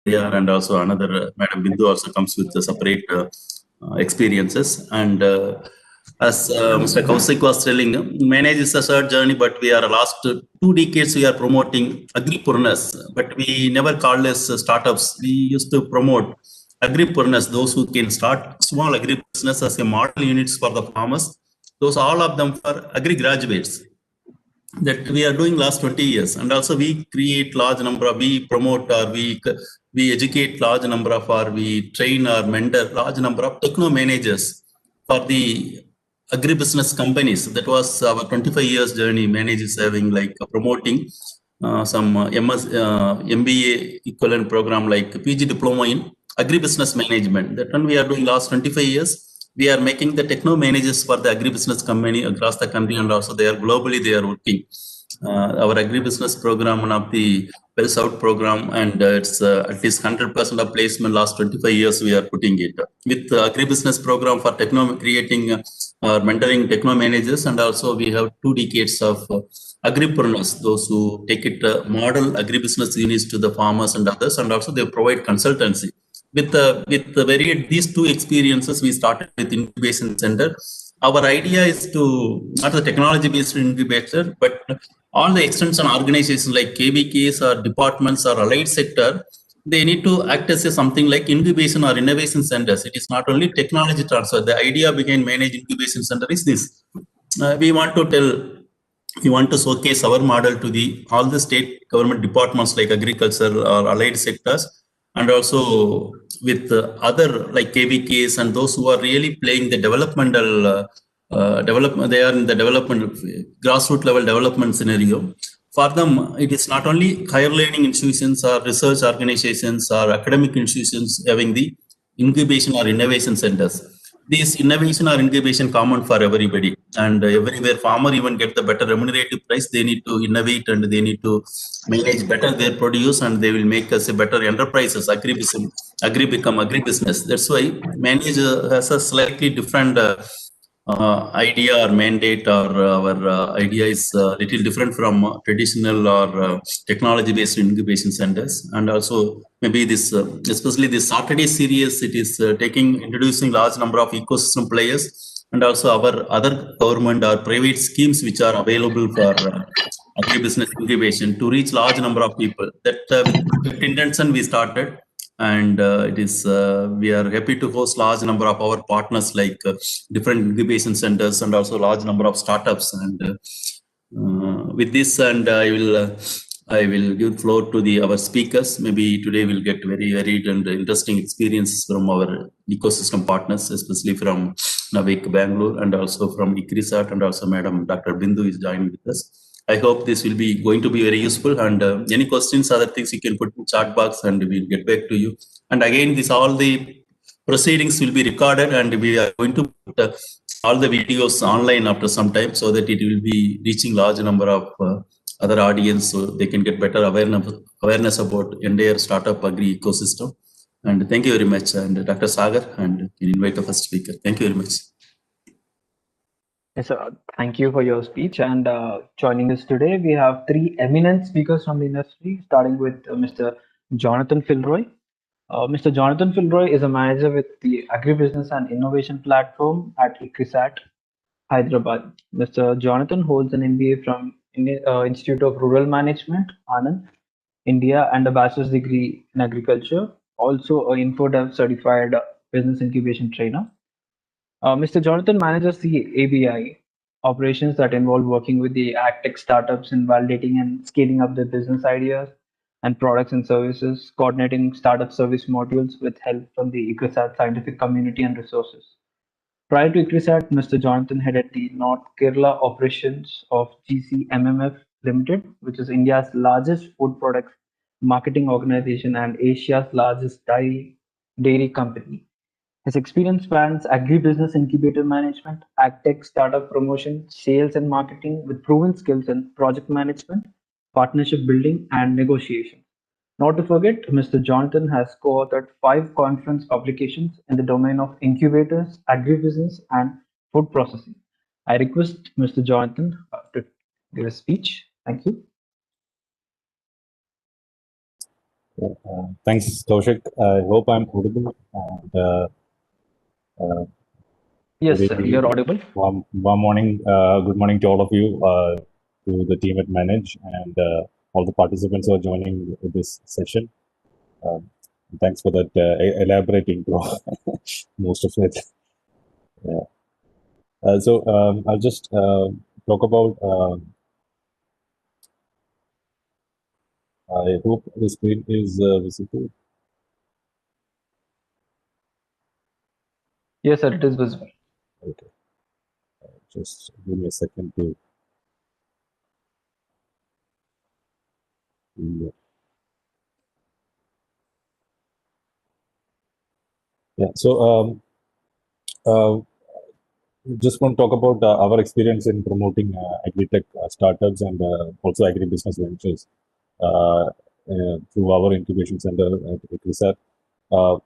area, and also another Madam Bindu also comes with the separate experiences. And as Mr. Kaushik was telling, manage is a third journey, but we are last 2 decades we are promoting agripreneurs, but we never called as startups. We used to promote agripreneurs, those who can start small agri business as a model units for the farmers. Those all of them for agri graduates that we are doing last 20 years. And also we create large number of, we promote or we educate large number of, or we train or mentor large number of techno managers for the agribusiness companies. That was our 25 years journey. Manages having like promoting some MBA equivalent program like PG diploma in agribusiness management. That one we are doing last 25 years. We are making the techno managers for the agribusiness company across the country, and also they are globally they are working. Our agribusiness program, one of the Well South program, and it's at least 100% of placement last 25 years we are putting it. With agribusiness program for techno creating mentoring techno managers, and also we have 2 decades of agripreneurs, those who take it model agribusiness units to the farmers and others, and also they provide consultancy. With these 2 experiences, we started with Incubation Center. Our idea is to not the technology-based incubator, but all the extension organizations like KVKs or departments or allied sector, they need to act as something like incubation or innovation centers. It is not only technology transfer. The idea behind managed incubation center is this: we want to showcase our model to all the state government departments like agriculture or allied sectors, and also with other like KVKs and those who are really playing the developmental development. They are in the development grassroots level development scenario. For them, it is not only higher learning institutions or research organizations or academic institutions having the incubation or innovation centers. This innovation or incubation common for everybody, and everywhere farmer even get the better remunerative price. They need to innovate and they need to manage better their produce, and they will make us a better enterprises. Agri become agribusiness. That's why manage has a slightly different idea or mandate, or our idea is little different from traditional or technology-based incubation centers. And also maybe this, especially this Saturday series, it is introducing large number of ecosystem players, and also our other government or private schemes which are available for agribusiness incubation to reach large number of people. That with intention we started. And it is we are happy to host large number of our partners like different incubation centers and also large number of startups. And with this, and I will give floor to our speakers. Maybe today we'll get very varied and interesting experiences from our ecosystem partners, especially from Navik Bangalore, and also from ICRISAT, and also Madam Dr. Bindu is joining with us. I hope this will be going to be very useful, and any questions, other things you can put in chat box and we'll get back to you. And again, all the proceedings will be recorded, and we are going to put all the videos online after some time, so that it will be reaching large number of other audience, so they can get better awareness about entire startup agri ecosystem. And thank you very much. And Dr. Sagar, and you invite the first speaker. Thank you very much. Yes, sir. Thank you for your speech. And joining us today, we have 3 eminent speakers from the industry, starting with Mr. Jonathan Filroy. Mr. Jonathan Filroy is a manager with the Agribusiness and Innovation platform at ICRISAT, Hyderabad. Mr. Jonathan holds an MBA from Institute of Rural Management, Anand, India, and a bachelor's degree in agriculture. Also, an InfoDev certified business incubation trainer. Mr. Jonathan manages the ABI operations that involve working with the agtech startups in validating and scaling up their business ideas and products and services, coordinating startup service modules with help from the ICRISAT scientific community and resources. Prior to ICRISAT, Mr. Jonathan headed the North Kerala operations of GCMMF Limited, which is India's largest food products marketing organization and Asia's largest dairy company. His experience spans agribusiness incubator management, agtech startup promotion, sales and marketing, with proven skills in project management, partnership building, and negotiation. Not to forget, Mr. Jonathan has co-authored 5 conference publications in the domain of incubators, agribusiness, and food processing. I request Mr. Jonathan to give a speech. Thank you. Thanks, Kaushik. I hope I'm audible. And, Yes, sir, very you're audible. warm morning. Good morning to all of you, to the team at Manage, and all the participants who are joining this session. Um, Thanks for that elaborate intro, most of it. Yeah. I'll just talk about. I hope the screen is visible. Yes, sir, it is visible. Okay, just give me a second to. Yeah. Yeah. Uh, just want to talk about our experience in promoting agri-tech startups and also agri-business ventures through our incubation center at Agri-Startups. Uh,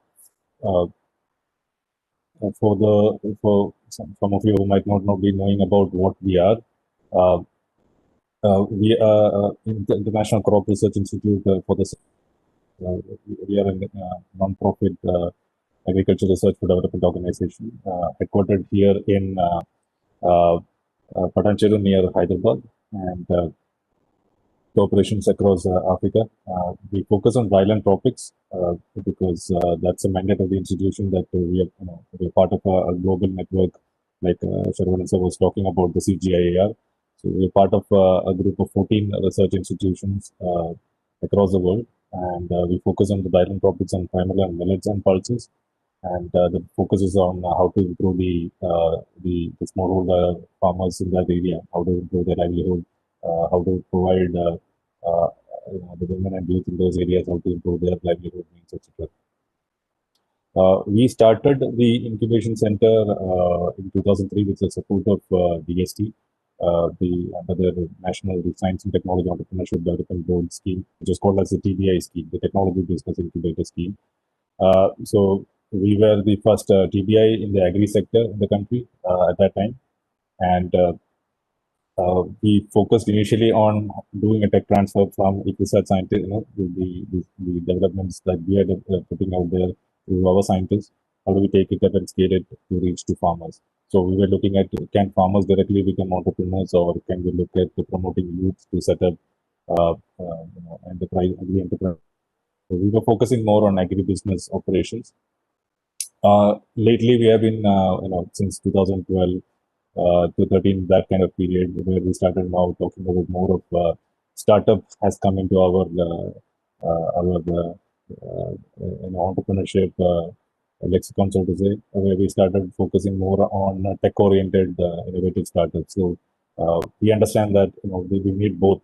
uh, for some of you who might not know, be knowing about what uh, we are International Crop Research Institute for the we are a non-profit agriculture research for development organization headquartered here in uh, Patancheru near Hyderabad, and operations across Africa. We focus on violent topics because that's a mandate of the institution that we're part of a global network, like Sharvan sir was talking about the CGIAR. So we're part of a group of 14 research institutions across the world, and we focus on the violent topics on primarily on millets and pulses, and the focus is on how to improve the smallholder farmers in that area, how to improve their livelihood, how to provide uh, the women and youth in those areas, how to improve their livelihood means, etc. We started the incubation center in 2003 with the support of DST, under the National Science and Technology Entrepreneurship Development Board scheme, which is called as the TBI scheme, the Technology Business Incubator Scheme. So we were the first TBI in the agri sector in the country at that time, and we focused initially on doing a tech transfer from research scientists, the developments that we are putting out there to our scientists. How do we take it up and scale it to reach to farmers? So we were looking at, can farmers directly become entrepreneurs, or can we look at promoting youth to set up enterprise, agri enterprise? So we were focusing more on agribusiness operations. Lately, we have been, since 2012 to 13, that kind of period where we started now talking about more of startup has come into our entrepreneurship lexicon, so to say, where we started focusing more on tech-oriented innovative startups. So we understand that we need both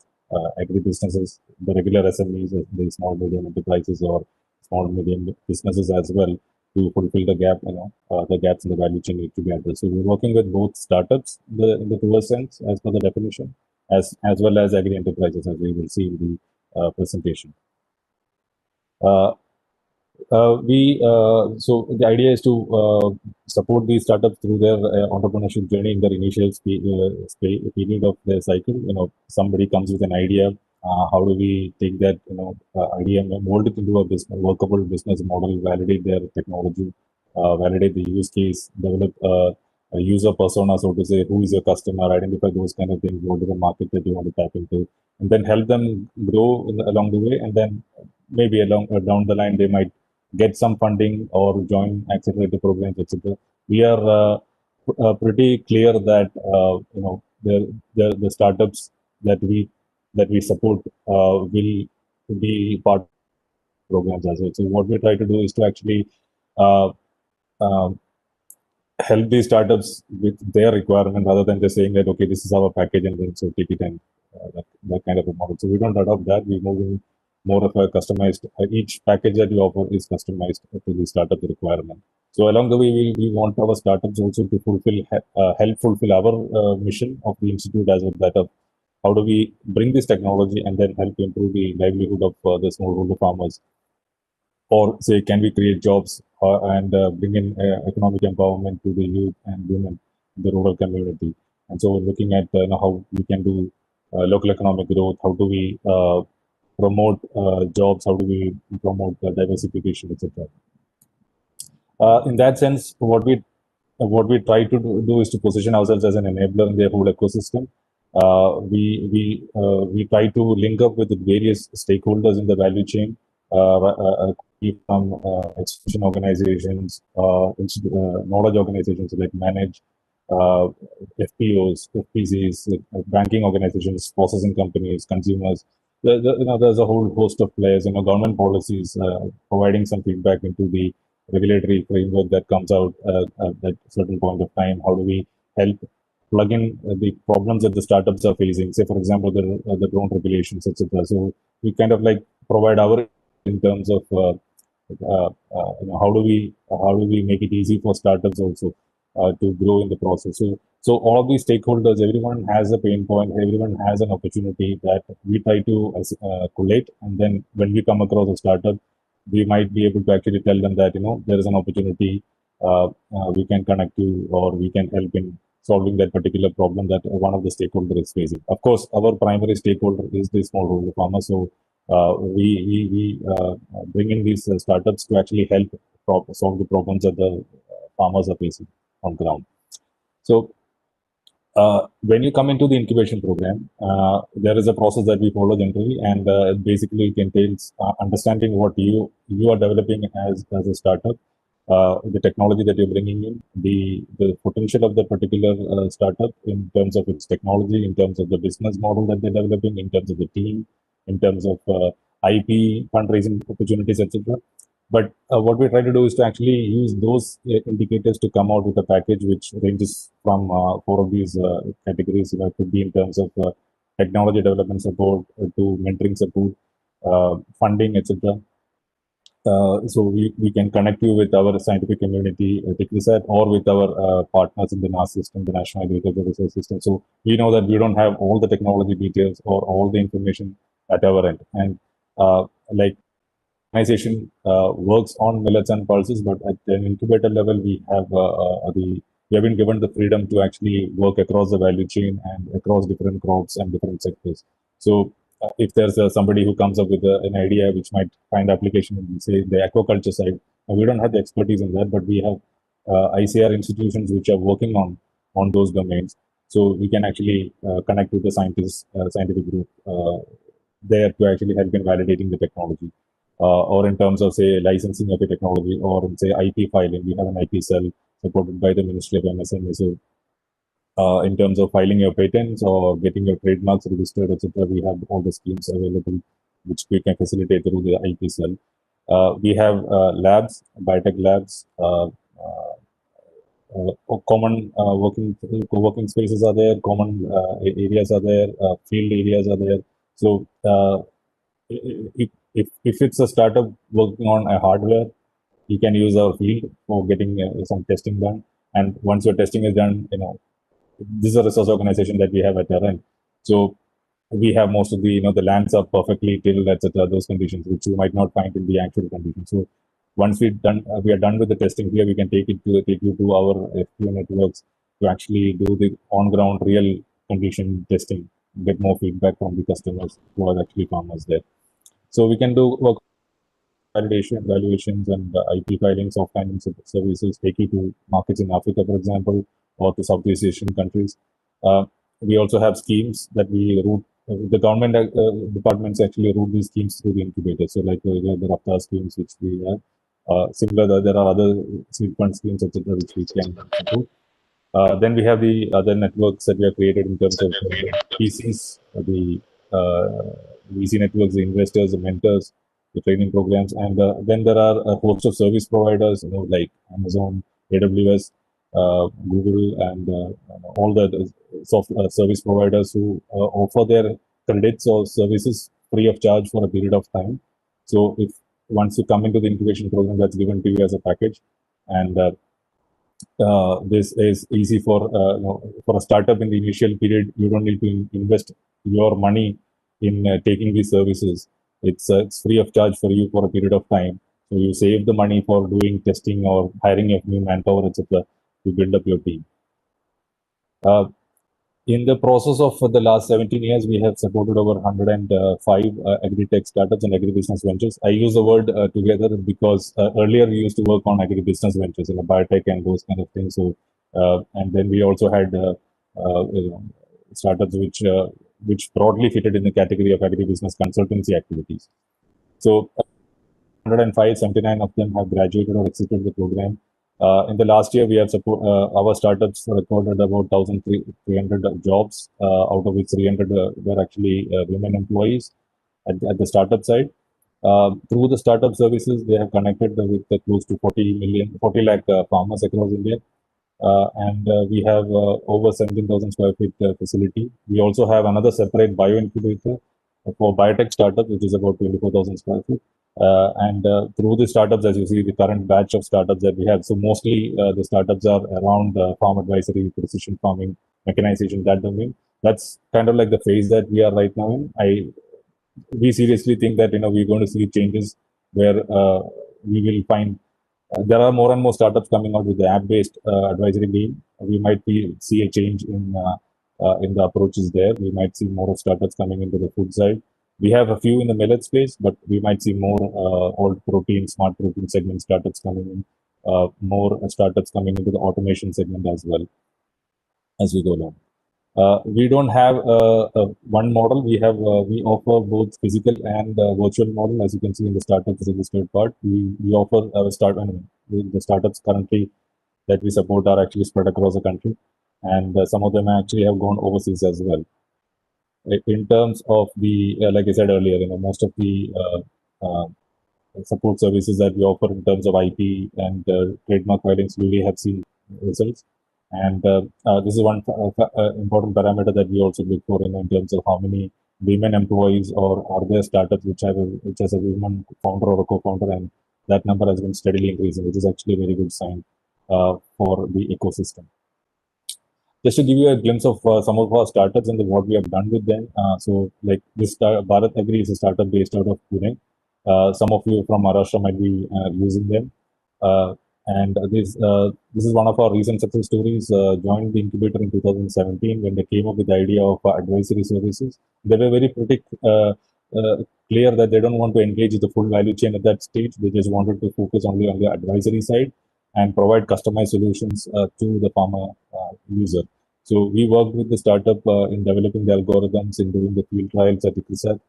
agri-businesses, the regular SMEs, the small medium enterprises or small medium businesses as well, to fulfill the gap, the gaps in the value chain need to be addressed. So we're working with both startups in the truest sense, as per the definition, as well as agri enterprises, as we will see in the presentation. Uh, so the idea is to support these startups through their entrepreneurship journey in their initial period of their cycle. Somebody comes with an idea. How do we take that idea and mold it into a workable business model, validate their technology, validate the use case, develop a user persona, so to say, who is your customer, identify those kind of things, what is the market that you want to tap into, and then help them grow along the way, and then maybe down the line they might get some funding or join accelerator programs, etc. We are pretty clear that the startups that we support will be part of programs as well. So what we try to do is to actually uh, um, help these startups with their requirement, rather than just saying that, okay, this is our package and then so take it, and that kind of a model. So we don't adopt that. We move in more of a customized, each package that we offer is customized to the startup requirement. So along the way, we want our startups also to help fulfill our mission of the institute, as well, that of how do we bring this technology and then help improve the livelihood of the smallholder farmers, or say, can we create jobs and bring in economic empowerment to the youth and women in the rural community. And so we're looking at how we can do local economic growth, how do we promote jobs, how do we promote diversification, etc. In that sense, what we try to do is to position ourselves as an enabler in their whole ecosystem. We try to link up with the various stakeholders in the value chain, from extension organizations, knowledge organizations like Manage, uh, FPOs, FPCs, banking organizations, processing companies, consumers. There's a whole host of players. Government policies providing some feedback into the regulatory framework that comes out at a certain point of time. How do we help plug in the problems that the startups are facing? Say, for example, the drone regulations, etc. So we kind of like provide our in terms of how do we make it easy for startups also to grow in the process. So all of these stakeholders, everyone has a pain point, everyone has an opportunity that we try to collate, and then when we come across a startup, we might be able to actually tell them that there is an opportunity, we can connect you, or we can help in solving that particular problem that one of the stakeholders is facing. Of course, our primary stakeholder is the smallholder farmer, so we bring in these startups to actually help solve the problems that the farmers are facing on ground. So when you come into the incubation program, there is a process that we follow generally, and basically it entails understanding what you are developing as a startup, the technology that you're bringing in, the potential of the particular startup in terms of its technology, in terms of the business model that they're developing, in terms of the team, in terms of IP, fundraising opportunities, etc. But what we try to do is to actually use those indicators to come out with a package which ranges from four of these categories. It could be in terms of technology development support to mentoring support, funding, etc. So we can connect you with our scientific community, TechResearch, or with our partners in the NAS system, the National Agriculture Research System. So we know that we don't have all the technology details or all the information at our end. And like organization works on millets and pulses, but at an incubator level, we have been given the freedom to actually work across the value chain and across different crops and different sectors. So if there's somebody who comes up with an idea which might find application in, say, the aquaculture side, we don't have the expertise in that, but we have ICR institutions which are working on those domains. So we can actually connect with the scientific group there to actually help in validating the technology. Or in terms of, say, licensing of a technology, or in, say, IP filing. We have an IP cell supported by the Ministry of MSME. So in terms of filing your patents or getting your trademarks registered, etc., we have all the schemes available which we can facilitate through the IP cell. We have labs, biotech labs, common co-working spaces are there, common areas are there, field areas are there. So if it's a startup working on a hardware, you can use our field for getting some testing done. And once your testing is done, this is a resource organization that we have at our end. So we have most of the, the lands are perfectly tilled, etc. Those conditions which you might not find in the actual conditions. So once we are done with the testing here, we can take you to our FPO networks to actually do the on-ground real condition testing, get more feedback from the customers who are actually farmers there. So we can do work valuations and IP filings of finding services, take you to markets in Africa, for example, or to Southeast Asian countries. We also have schemes that we route. The government departments actually route these schemes through the incubator. So like the RAFTA schemes, which we have. Similar, there are other seed fund schemes, etc., which we can support. Then we have the other networks that we have created in terms of PCs, the VC networks, the investors, the mentors, the training programs, and then there are a host of service providers, like Amazon, AWS, Google, and all the service providers who offer their credits or services free of charge for a period of time. So if once you come into the incubation program, that's given to you as a package, and this is easy for a startup in the initial period. You don't need to invest your money in taking these services. It's free of charge for you for a period of time. So you save the money for doing testing or hiring of new manpower, etc., to build up your team. In the process of the last 17 years, we have supported over 105 agri-tech startups and agri-business ventures. I use the word together because earlier we used to work on agri-business ventures, biotech and those kind of things. So, and then we also had startups which broadly fitted in the category of agri-business consultancy activities. So 105, 79 of them have graduated or exited the program. In the last year, we have our startups recorded about 1,300 jobs, out of which 300 were actually women employees at the startup side. Through the startup services, they have connected with close to 40 lakh farmers across India. We have over 17,000 square feet facility. We also have another separate bio incubator for biotech startups, which is about 24,000 square feet. Through the startups, as you see, the current batch of startups that we have. So mostly the startups are around farm advisory, precision farming, mechanization, that domain. That's kind of like the phase that we are right now in. We seriously think that we're going to see changes where we will find there are more and more startups coming out with the app-based advisory beam. We might see a change in the approaches there. We might see more of startups coming into the food side. We have a few in the millet space, but we might see more old protein, smart protein segment startups coming in, more startups coming into the automation segment as well as we go along. We don't have one model. We offer both physical and virtual model, as you can see in the startups registered part. We offer the startups currently that we support are actually spread across the country, and some of them actually have gone overseas as well. In terms of the, like I said earlier, most of the support services that we offer in terms of IP and trademark filings really have seen results. And this is one important parameter that we also look for in terms of how many women employees or are there startups which has a woman founder or a co-founder, and that number has been steadily increasing, which is actually a very good sign for the ecosystem. Just to give you a glimpse of some of our startups and what we have done with them. So like this Bharat Agri is a startup based out of Pune. Some of you from Maharashtra might be using them. And this is one of our recent success stories. Joined the incubator in 2017 when they came up with the idea of advisory services. They were very pretty clear that they don't want to engage the full value chain at that stage. They just wanted to focus only on the advisory side and provide customized solutions to the farmer user. So we worked with the startup in developing the algorithms, in doing the field trials at ICSAT,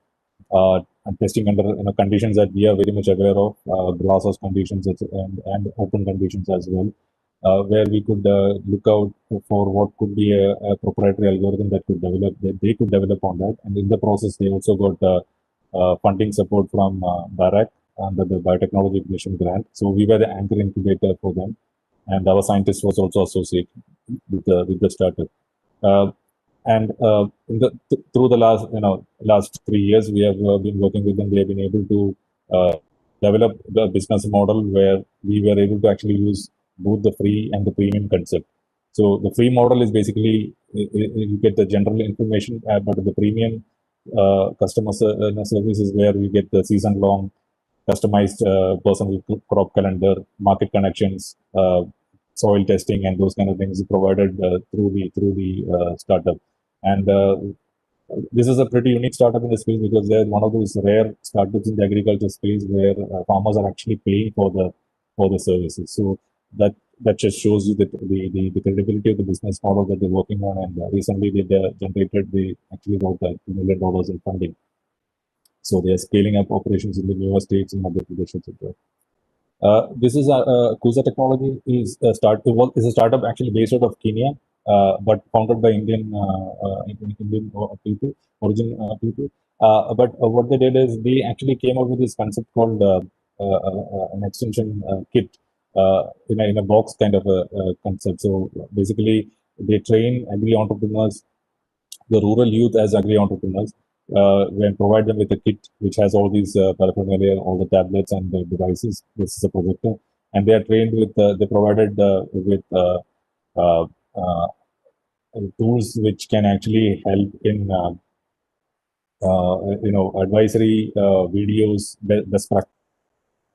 and testing under conditions that we are very much aware of, glasshouse conditions and open conditions as well, where we could look out for what could be a proprietary algorithm that they could develop on that. And in the process, they also got funding support from BARAC under the Biotechnology Ignition Grant. So we were the anchor incubator for them, and our scientist was also associated with the startup. Through the last 3 years, we have been working with them. We have been able to develop the business model where we were able to actually use both the free and the premium concept. So the free model is basically you get the general information, but the premium customer service is where we get the season-long customized personal crop calendar, market connections, soil testing, and those kind of things provided through the startup. And this is a pretty unique startup in the space because they're one of those rare startups in the agriculture space where farmers are actually paying for the services. So that just shows you the credibility of the business model that they're working on. And recently they generated actually about $2 million in funding. So they are scaling up operations in the newer states in Madhya Pradesh, etc. This is Kusa Technology is a startup actually based out of Kenya, but founded by Indian people, origin people. But what they did is they actually came up with this concept called an extension kit in a box kind of a concept. So basically, they train agri entrepreneurs, the rural youth as agri entrepreneurs. When provide them with a kit which has all these paraphernalia, all the tablets and the devices. This is a projector, and they are trained with. They provided with tools which can actually help in advisory videos, best practice.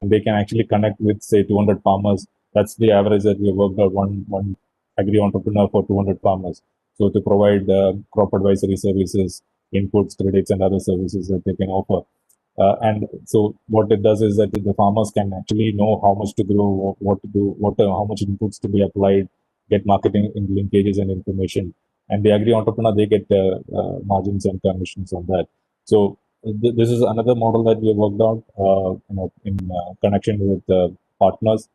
They can actually connect with say 200 farmers. That's the average that we worked out, one agri entrepreneur for 200 farmers. So to provide crop advisory services, inputs, credits, and other services that they can offer. And so what it does is that the farmers can actually know how much to grow, what to do, how much inputs to be applied, get marketing in linkages and information. And the agri entrepreneur, they get margins and commissions on that. So this is another model that we have worked out, in connection with partners.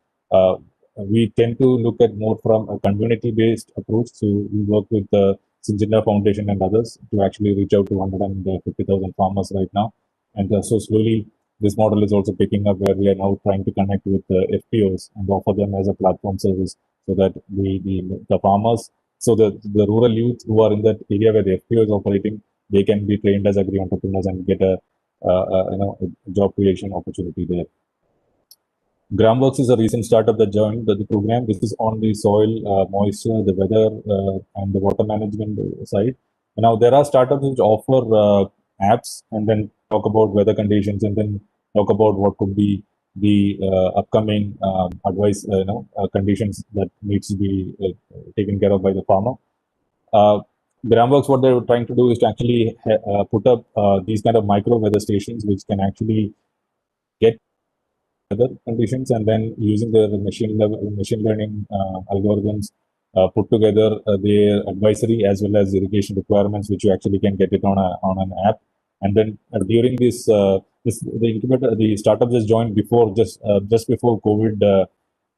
We tend to look at more from a community-based approach. So we work with the Syngenta Foundation and others to actually reach out to 150,000 farmers right now. And so slowly, this model is also picking up, where we are now trying to connect with FPOs and offer them as a platform service, so that the farmers, so the rural youth who are in that area where the FPO is operating, they can be trained as agri entrepreneurs and get a job creation opportunity there. Gramworks is a recent startup that joined the program. This is on the soil moisture, the weather, and the water management side. Now there are startups which offer apps and then talk about weather conditions and then talk about what could be the upcoming advice, conditions that needs to be taken care of by the farmer. Gramworks, what they were trying to do is to actually put up these kind of micro weather stations, which can actually get weather conditions, and then using the machine learning algorithms, put together their advisory as well as irrigation requirements, which you actually can get it on an app. And then during the incubator, the startup just joined just before COVID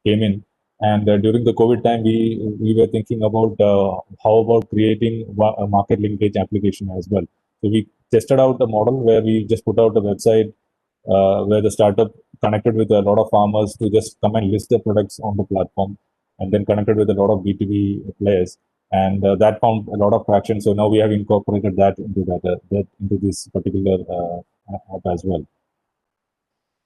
came in. And during the COVID time, we were thinking about how about creating a market linkage application as well. So we tested out a model where we just put out a website where the startup connected with a lot of farmers to just come and list their products on the platform, and then connected with a lot of B2B players. And that found a lot of traction. So now we have incorporated that into this particular app as well.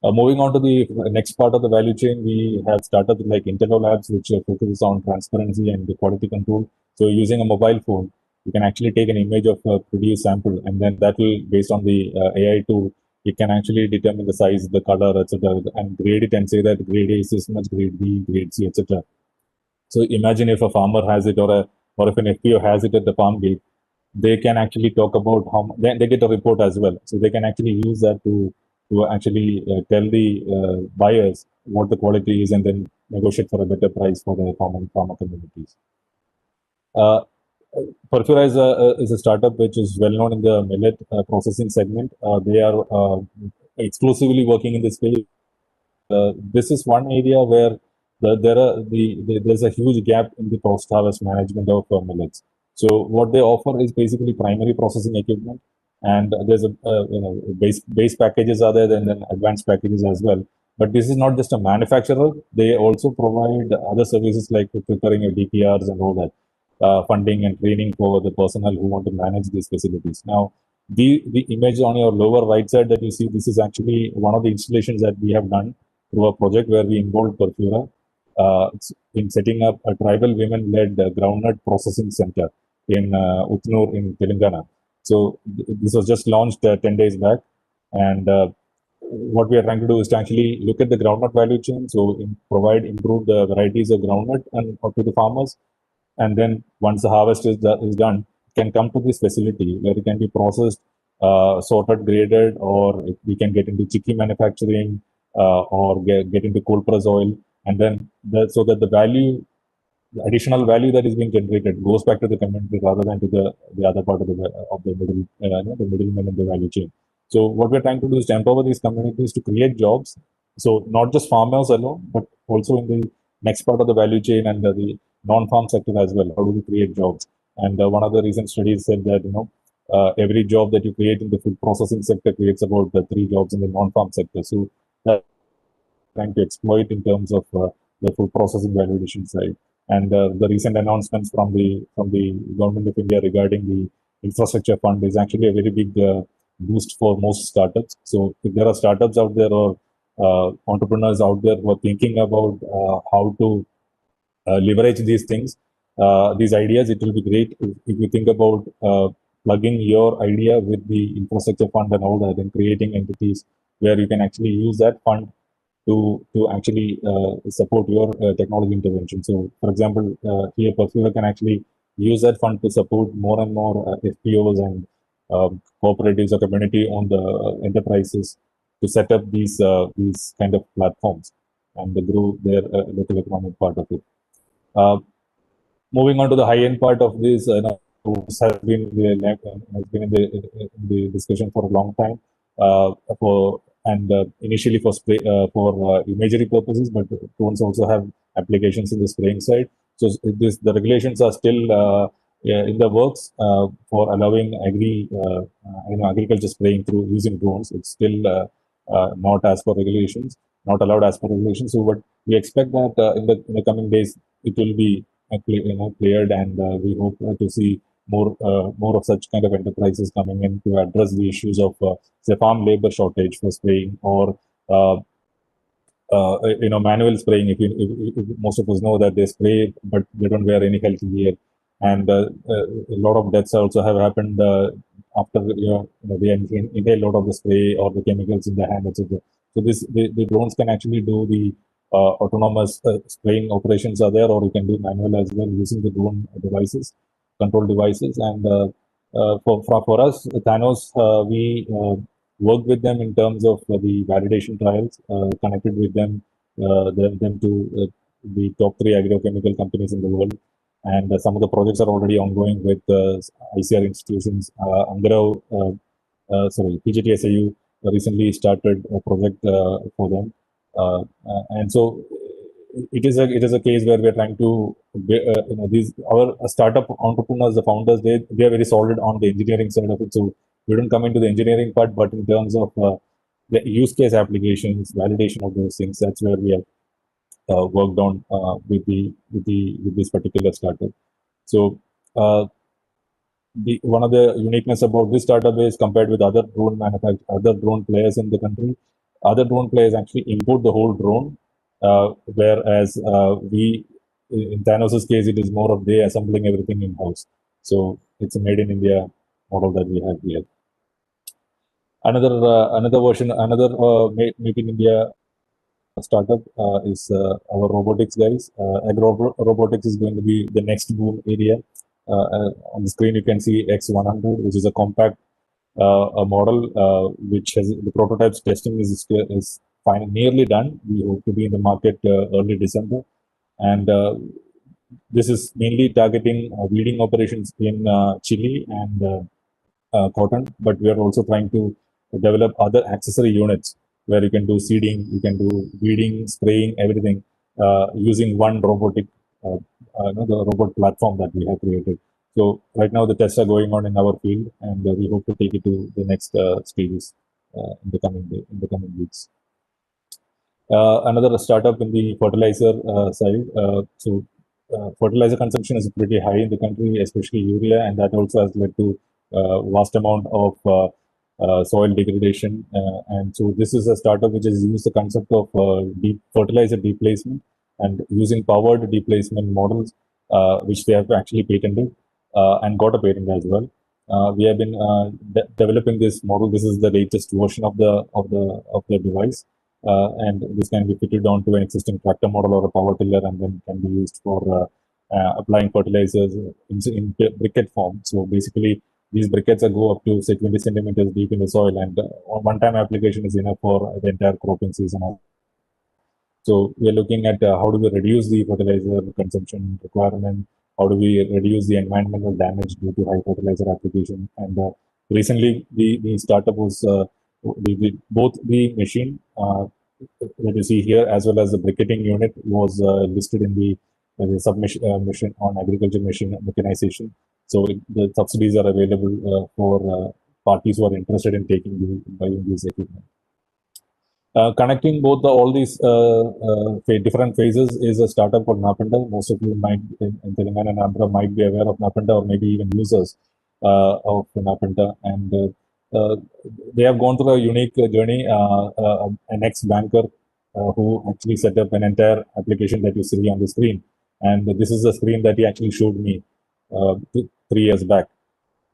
Moving on to the next part of the value chain, we have startups like Intello Labs, which focuses on transparency and the quality control. So using a mobile phone, you can actually take an image of a produced sample, and then that will, based on the AI tool, it can actually determine the size, the color, etc., and grade it and say that grade A is this much, grade B, grade C, etc. So imagine if a farmer has it, or if an FPO has it at the farm gate, they can actually talk about they get a report as well. So they can actually use that to actually tell the buyers what the quality is, and then negotiate for a better price for the farmer communities. Fertilizer is a startup which is well known in the millet processing segment. They are exclusively working in this space. This is one area where there's a huge gap in the post-harvest management of millets. So what they offer is basically primary processing equipment, and there's base packages are there, and then advanced packages as well. But this is not just a manufacturer; they also provide other services like preparing your DPRs and all that. Funding and training for the personnel who want to manage these facilities. Now, the image on your lower right side that you see, this is actually one of the installations that we have done through a project where we involved Perfura in setting up a tribal women-led groundnut processing center in Utnur in Telangana. So this was just launched 10 days back, and what we are trying to do is to actually look at the groundnut value chain, so provide improved varieties of groundnut and to the farmers. And then once the harvest is done, it can come to this facility where it can be processed, sorted, graded, or we can get into chicky manufacturing or get into cold press oil. And then so that the additional value that is being generated goes back to the community rather than to the other part of the middle, the middleman in the value chain. So what we're trying to do is to empower these communities to create jobs. So not just farmers alone, but also in the next part of the value chain and the non-farm sector as well. How do we create jobs? And one of the recent studies said that every job that you create in the food processing sector creates about 3 jobs in the non-farm sector. So that trying to exploit in terms of the food processing value addition side. And the recent announcements from the government of India regarding the infrastructure fund is actually a very big boost for most startups. So if there are startups out there or entrepreneurs out there who are thinking about how to leverage these things, these ideas, it will be great if you think about plugging your idea with the infrastructure fund and all that, and creating entities where you can actually use that fund to actually support your technology intervention. So, for example, here Perfura can actually use that fund to support more and more FPOs and cooperatives or community-owned enterprises to set up these kind of platforms and grow their local economic part of it. Moving on to the high-end part of this, has been in the discussion for a long time. Initially for imagery purposes, but drones also have applications in the spraying side. So the regulations are still in the works for allowing agriculture spraying through using drones. It's still not as per regulations, not allowed as per regulations. So, but we expect that in the coming days it will be cleared, and we hope to see more of such kind of enterprises coming in to address the issues of say farm labor shortage for spraying, or manual spraying. If most of us know that they spray but they don't wear any health gear, and a lot of deaths also have happened after they inhale a lot of the spray or the chemicals in the hand, etc. So the drones can actually do the autonomous spraying operations are there, or you can do manual as well using the drone devices, control devices. And for us, Thanos, we worked with them in terms of the validation trials, connected with them to the top 3 agrochemical companies in the world. And some of the projects are already ongoing with ICR institutions. PGTSAU recently started a project for them. And so it is a case where we are trying to these our startup entrepreneurs, the founders, they are very solid on the engineering side of it. So we don't come into the engineering part, but in terms of the use case applications, validation of those things, that's where we have worked on with this particular startup. So one of the uniqueness about this startup is, compared with other drone players in the country, other drone players actually import the whole drone, whereas we, in Thanos' case, it is more of they assembling everything in house. So it's a made in India model that we have here. Another version, made in India startup is our robotics guys. Robotics is going to be the next boom area. On the screen, you can see X100, which is a compact a model which has the prototypes testing is nearly done. We hope to be in the market early December, and this is mainly targeting weeding operations in chili and cotton. But we are also trying to develop other accessory units where you can do seeding, you can do weeding, spraying, everything using one robotic, the robot platform that we have created. So right now the tests are going on in our field, and we hope to take it to the next stages in the coming weeks. Another startup in the fertilizer side. Fertilizer consumption is pretty high in the country, especially urea, and that also has led to vast amount of soil degradation. And so this is a startup which has used the concept of fertilizer deplacement and using powered deplacement models, which they have actually patented and got a patent as well. We have been developing this model. This is the latest version of the device, and this can be fitted onto an existing tractor model or a power tiller, and then can be used for applying fertilizers in briquette form. So basically, these briquettes go up to say 20 centimeters deep in the soil, and one-time application is enough for the entire cropping season. So we are looking at how do we reduce the fertilizer consumption requirement, how do we reduce the environmental damage due to high fertilizer application. And recently, the startup was both the machine that you see here as well as the briquetting unit was listed in the submission on agriculture machine mechanization. So the subsidies are available for parties who are interested in buying these equipment. Connecting both all these different phases is a startup called Napanda. Most of you might in Telangana and Andhra might be aware of Napanda, or maybe even users of Napanda. And they have gone through a unique journey. An ex-banker who actually set up an entire application that you see on the screen. And this is the screen that he actually showed me 3 years back.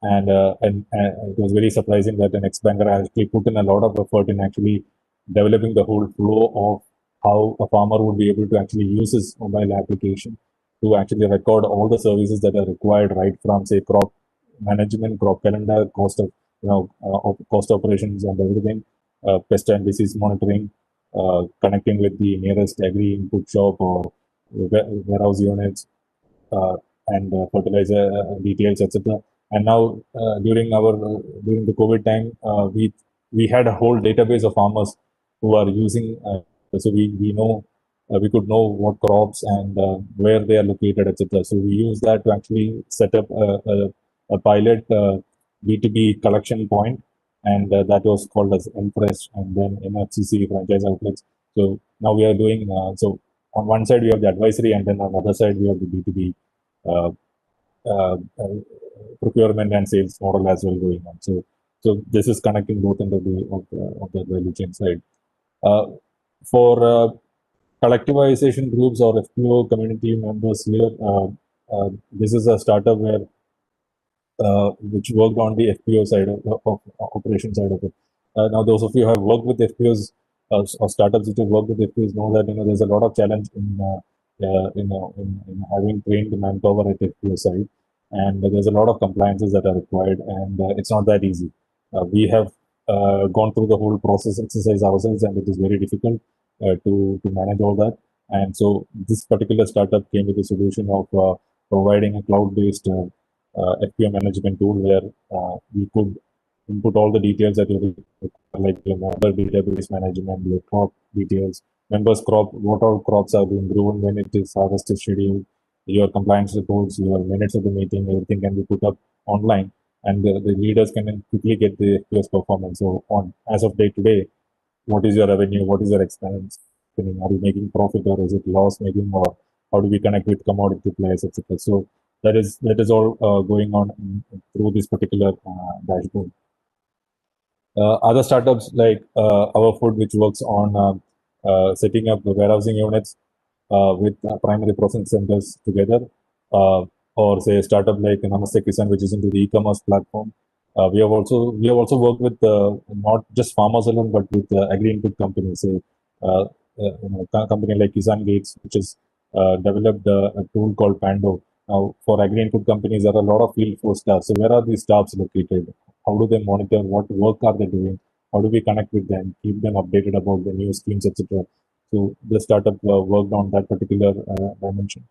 And it was very surprising that an ex-banker actually put in a lot of effort in actually developing the whole flow of how a farmer would be able to actually use his mobile application to actually record all the services that are required, right from say crop management, crop calendar, cost of cost operations and everything, pest and disease monitoring, connecting with the nearest agri input shop or warehouse units, and fertilizer details, etc. And now during the COVID time, we had a whole database of farmers who are using. So we know we could know what crops and where they are located, etc. So we use that to actually set up a pilot B2B collection point, and that was called as Impress, and then MFCC franchise outlets. So now we are doing so. On one side we have the advisory, and then on the other side we have the B2B uh, uh, uh, procurement and sales model as well going on. So this is connecting both into the value chain side. For collectivization groups or FPO community members here, this is a startup where which worked on the FPO side of operation side of it. Now, those of you who have worked with FPOs or startups which have worked with FPOs know that there's a lot of challenge in having trained manpower at FPO side, and there's a lot of compliances that are required, and it's not that easy. We have gone through the whole process exercise ourselves, and it is very difficult to manage all that. And so this particular startup came with a solution of providing a cloud-based FPO management tool where we could input all the details that you require, like your member database management, your crop details, members crop, what all crops are being grown, when it is harvested schedule, your compliance reports, your minutes of the meeting, everything can be put up online, and the leaders can then quickly get the FPO's performance. So on as of day to day, what is your revenue, what is your expense, are you making profit or is it loss making, or how do we connect with commodity players, etc. So that is all going on through this particular dashboard. Other startups like Our Food, which works on setting up the warehousing units with primary processing centers together, or say a startup like Namaste Kisan, which is into the e-commerce platform. We have also worked with not just farmers alone, but with agri input companies. Say, company like Kisan Gates, which has developed a tool called Pando. Now, for agri input companies, there are a lot of field force staff. So, where are these staffs located? How do they monitor? What work are they doing? How do we connect with them? Keep them updated about the new schemes, etc. So, the startup worked on that particular dimension.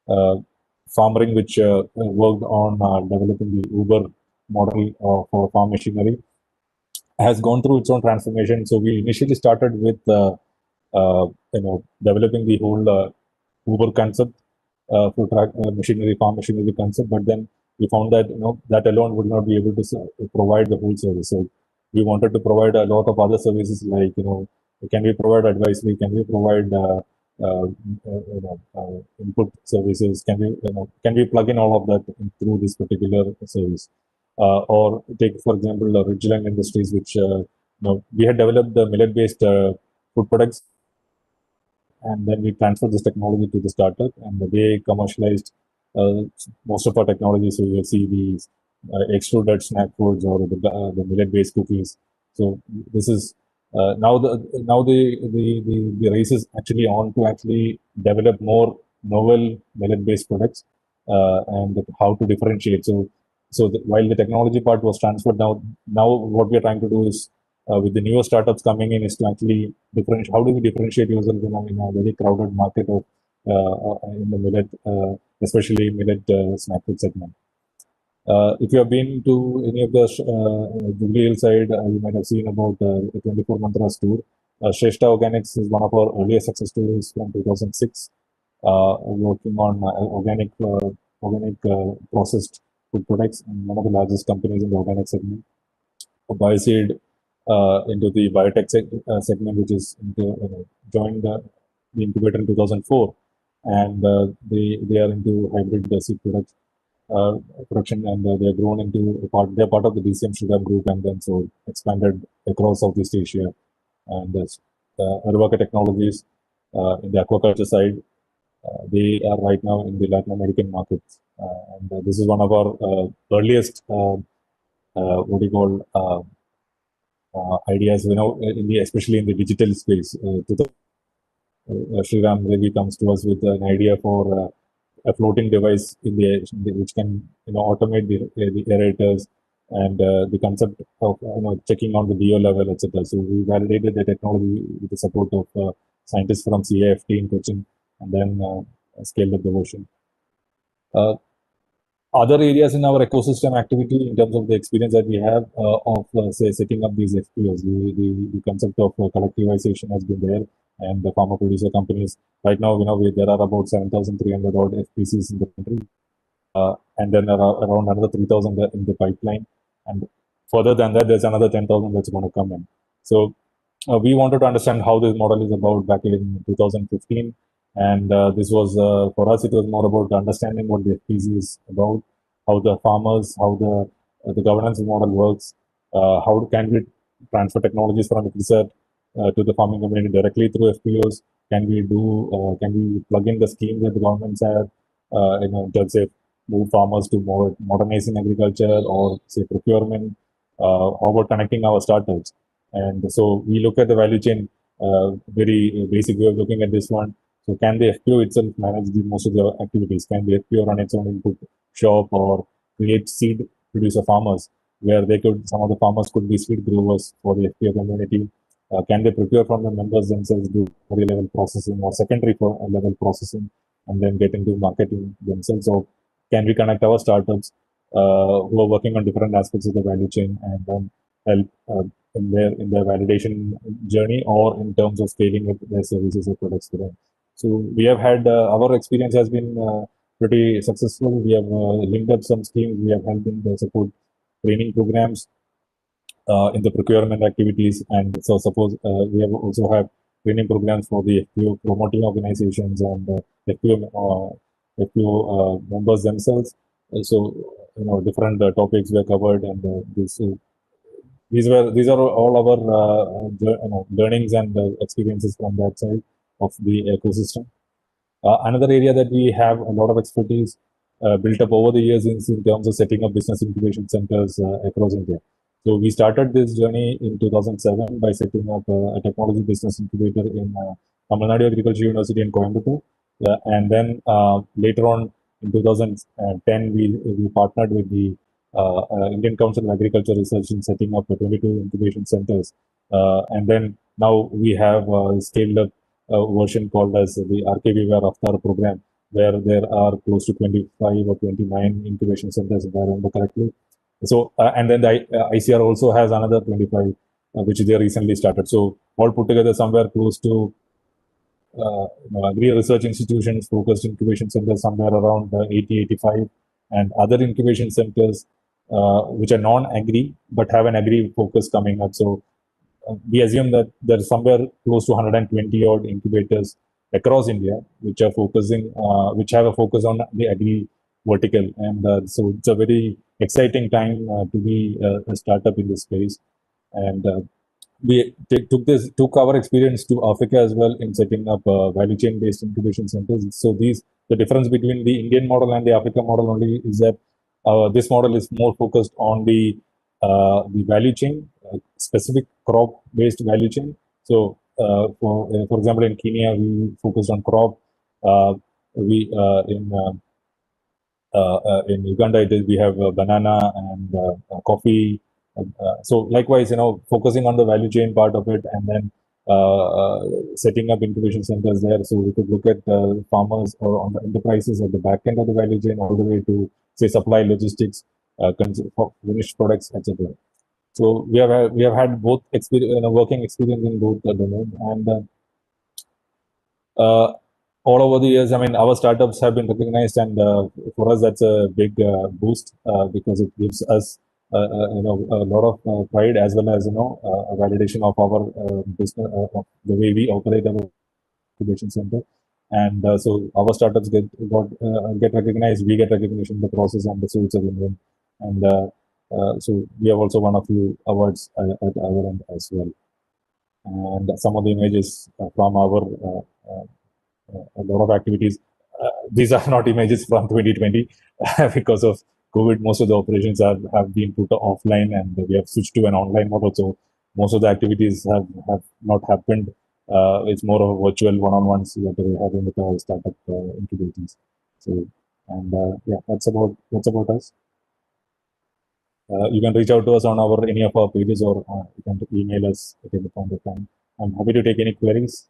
Farmering, which worked on developing the Uber model for farm machinery, has gone through its own transformation. So we initially started with developing the whole Uber concept for machinery, farm machinery concept, but then we found that that alone would not be able to provide the whole service. So we wanted to provide a lot of other services like can we provide advisory, can we provide input services, can we plug in all of that through this particular service, or take for example Ridgeline Industries, which we had developed the millet-based food products, and then we transferred this technology to the startup, and they commercialized most of our technology. So you'll see these extruded snack foods or the millet-based cookies. So this is now the race is actually on to actually develop more novel millet-based products and how to differentiate. So while the technology part was transferred, now what we are trying to do is with the newer startups coming in is to actually differentiate. How do we differentiate yourself in a very crowded market of in the millet, especially millet snack food segment? If you have been to any of the Jubilee Hill side, you might have seen about the 24 Mantras tour. Shrestha Organics is one of our earliest success stories from 2006, working on organic processed food products, and one of the largest companies in the organic segment. Bioseed into the biotech segment, which is joined the incubator in 2004, and they are into hybrid seed products production, and they are grown into they're part of the DCM Sugar Group, and then so expanded across Southeast Asia. And Arvaka Technologies in the aquaculture side, they are right now in the Latin American markets, and this is one of our earliest what do you call ideas, especially in the digital space. Sriram really comes to us with an idea for a floating device in which can automate the aerators and the concept of checking on the DO level, etc. So we validated the technology with the support of scientists from CAFT in Cochin, and then scaled up the version. Other areas in our ecosystem activity in terms of the experience that we have of say setting up these FPOs, the concept of collectivization has been there, and the farmer producer companies right now there are about 7,300 odd FPCs in the country, and then around another 3,000 in the pipeline, and further than that there's another 10,000 that's going to come in. So we wanted to understand how this model is about back in 2015. And this was, for us, it was more about understanding what the FPC is about, how the farmers, how the governance model works, how can we transfer technologies from research to the farming community directly through FPOs? Can we plug in the schemes that the governments have, in terms of move farmers to more modernizing agriculture or say procurement? How about connecting our startups? And so we look at the value chain, very basic way of looking at this one. So can the FPO itself manage most of the activities? Can the FPO run its own input shop or create seed producer farmers where some of the farmers could be seed growers for the FPO community? Can they procure from the members themselves, do primary level processing or secondary level processing, and then get into marketing themselves? So can we connect our startups who are working on different aspects of the value chain and then help in their validation journey or in terms of scaling up their services or products to them? So we have had our experience has been pretty successful. We have linked up some schemes. We have helped in the support training programs in the procurement activities, and so suppose we have also have training programs for the FPO promoting organizations and FPO members themselves. So different topics were covered, and these are all our learnings and experiences from that side of the ecosystem. Another area that we have a lot of expertise built up over the years is in terms of setting up business incubation centers across India. So we started this journey in 2007 by setting up a technology business incubator in Tamil Nadu Agriculture University in Coimbatore. And then later on in 2010, we partnered with the Indian Council of Agriculture Research in setting up 22 incubation centers. And then now we have scaled up a version called as the RKV Avatar program, where there are close to 25 or 29 incubation centers, if I remember correctly. So, and then the ICR also has another 25, which they recently started. So, all put together, somewhere close to agri research institutions, focused incubation centers, somewhere around 80, 85, and other incubation centers, which are non-agri, but have an agri focus coming up. So, we assume that there's somewhere close to 120 odd incubators across India, which are which have a focus on the agri vertical. And so it's a very exciting time to be a startup in this space. And we took our experience to Africa as well in setting up value chain based incubation centers. So the difference between the Indian model and the Africa model only is that this model is more focused on the value chain, specific crop based value chain. So for example, in Kenya we focused on crop. In Uganda we have banana and coffee. So likewise, focusing on the value chain part of it, and then setting up incubation centers there, so we could look at farmers or on the enterprises at the back end of the value chain, all the way to say supply logistics, finished products, etc. So we have had both working experience in both the domain, and all over the years, I mean, our startups have been recognized, and for us that's a big boost because it gives us a lot of pride, as well as a validation of our business, of the way we operate our incubation center. And so our startups get recognized, we get recognition in the process, and so it's a win-win. And so we have also won a few awards at our end as well. And some of the images from our a lot of activities. These are not images from 2020 because of COVID. Most of the operations have been put offline, and we have switched to an online model. So most of the activities have not happened. It's more of a virtual one-on-ones that we're having with our startup incubators. So, and yeah, that's about us. You can reach out to us on any of our pages, or you can email us at any point of time. I'm happy to take any queries.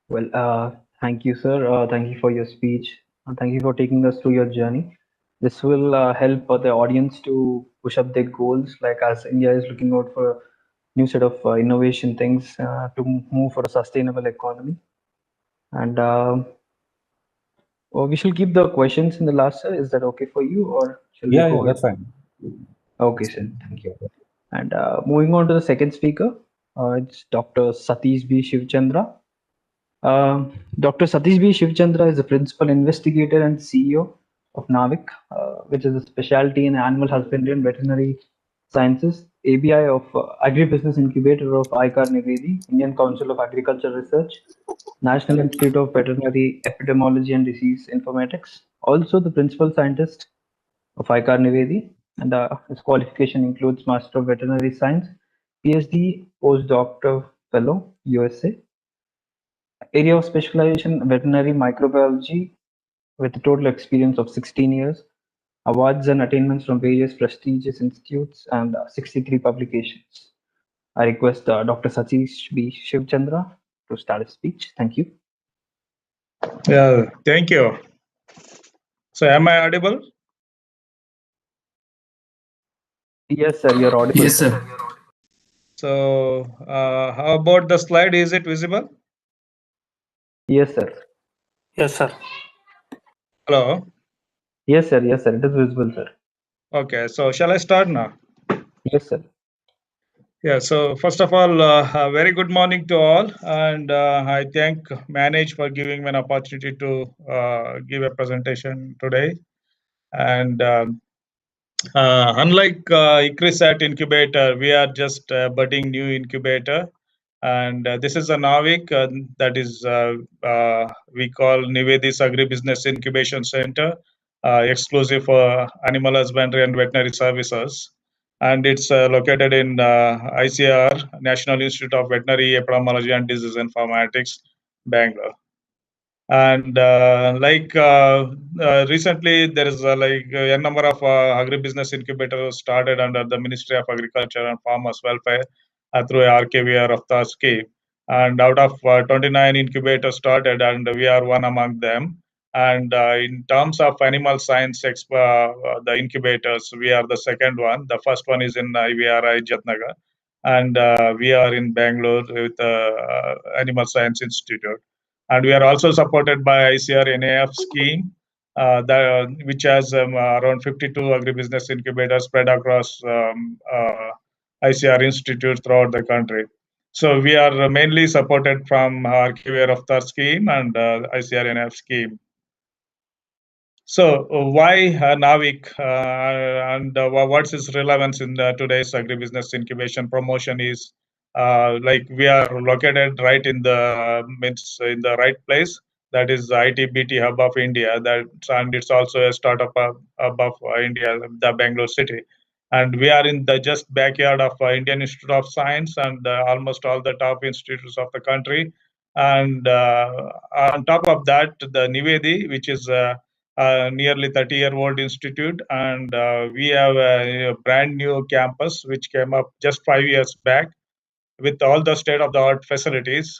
Well, thank you, sir. Thank you for your speech. And thank you for taking us through your journey. This will help the audience to push up their goals, like as India is looking out for a new set of innovation things to move for a sustainable economy. And we shall keep the questions in the last, sir. Is that okay for you, or shall we Yeah, go that's ahead? fine. Okay, sir. Thank you. And moving on to the second speaker, it's Dr. Satish B. Shivchandra. Dr. Satish B. Shivchandra is the principal investigator and CEO of NAVIC, which is a specialty in animal husbandry and veterinary sciences, ABI of Agribusiness Incubator of ICAR Nivedi, Indian Council of Agriculture Research, National Institute of Veterinary Epidemiology and Disease Informatics. Also, the principal scientist of ICAR Nivedi, and his qualification includes Master of Veterinary Science, PhD, Postdoctoral Fellow, USA. Area of specialization, veterinary microbiology, with a total experience of 16 years, awards and attainments from various prestigious institutes, and 63 publications. I request Dr. Satish B. Shivchandra to start his speech. Thank you. Yeah, thank you. So, am I audible? Yes, sir, you're audible. Yes, sir. So, how about the slide? Is it visible? Yes, sir. Yes, sir. Hello. Yes, sir. Yes, sir. It is visible, sir. Okay. So, shall I start now? Yes, sir. Yeah. So, first of all, a very good morning to all, and I thank Manage for giving me an opportunity to give a presentation today. And unlike Ikrisat incubator, we are just a budding new incubator, and this is a NAVIC that is we call Nivedi's Agribusiness Incubation Center, exclusive for animal husbandry and veterinary services, and it's located in ICR, National Institute of Veterinary Epidemiology and Disease Informatics, Bangalore. And recently there is a number of agribusiness incubators started under the Ministry of Agriculture and Farmers Welfare through a RKVR of the scheme, and out of 29 incubators started, and we are one among them. And in terms of animal science the incubators, we are the second one. The first one is in IVRI Jatnagar, and we are in Bangalore with Animal Science Institute. And we are also supported by ICR NAF scheme, which has around 52 agribusiness incubators spread across ICR institutes throughout the country. So we are mainly supported from RQR of the scheme and ICR NAF scheme. So why NAVIC and what's its relevance in today's agribusiness incubation promotion is like we are located right in the right place. That is the IT-BT hub of India. And it's also a startup hub of India, the Bangalore city. And we are in the just backyard of Indian Institute of Science and almost all the top institutes of the country. And on top of that, the Nivedi, which is nearly 30-year-old institute, and we have a brand new campus which came up just 5 years back with all the state-of-the-art facilities.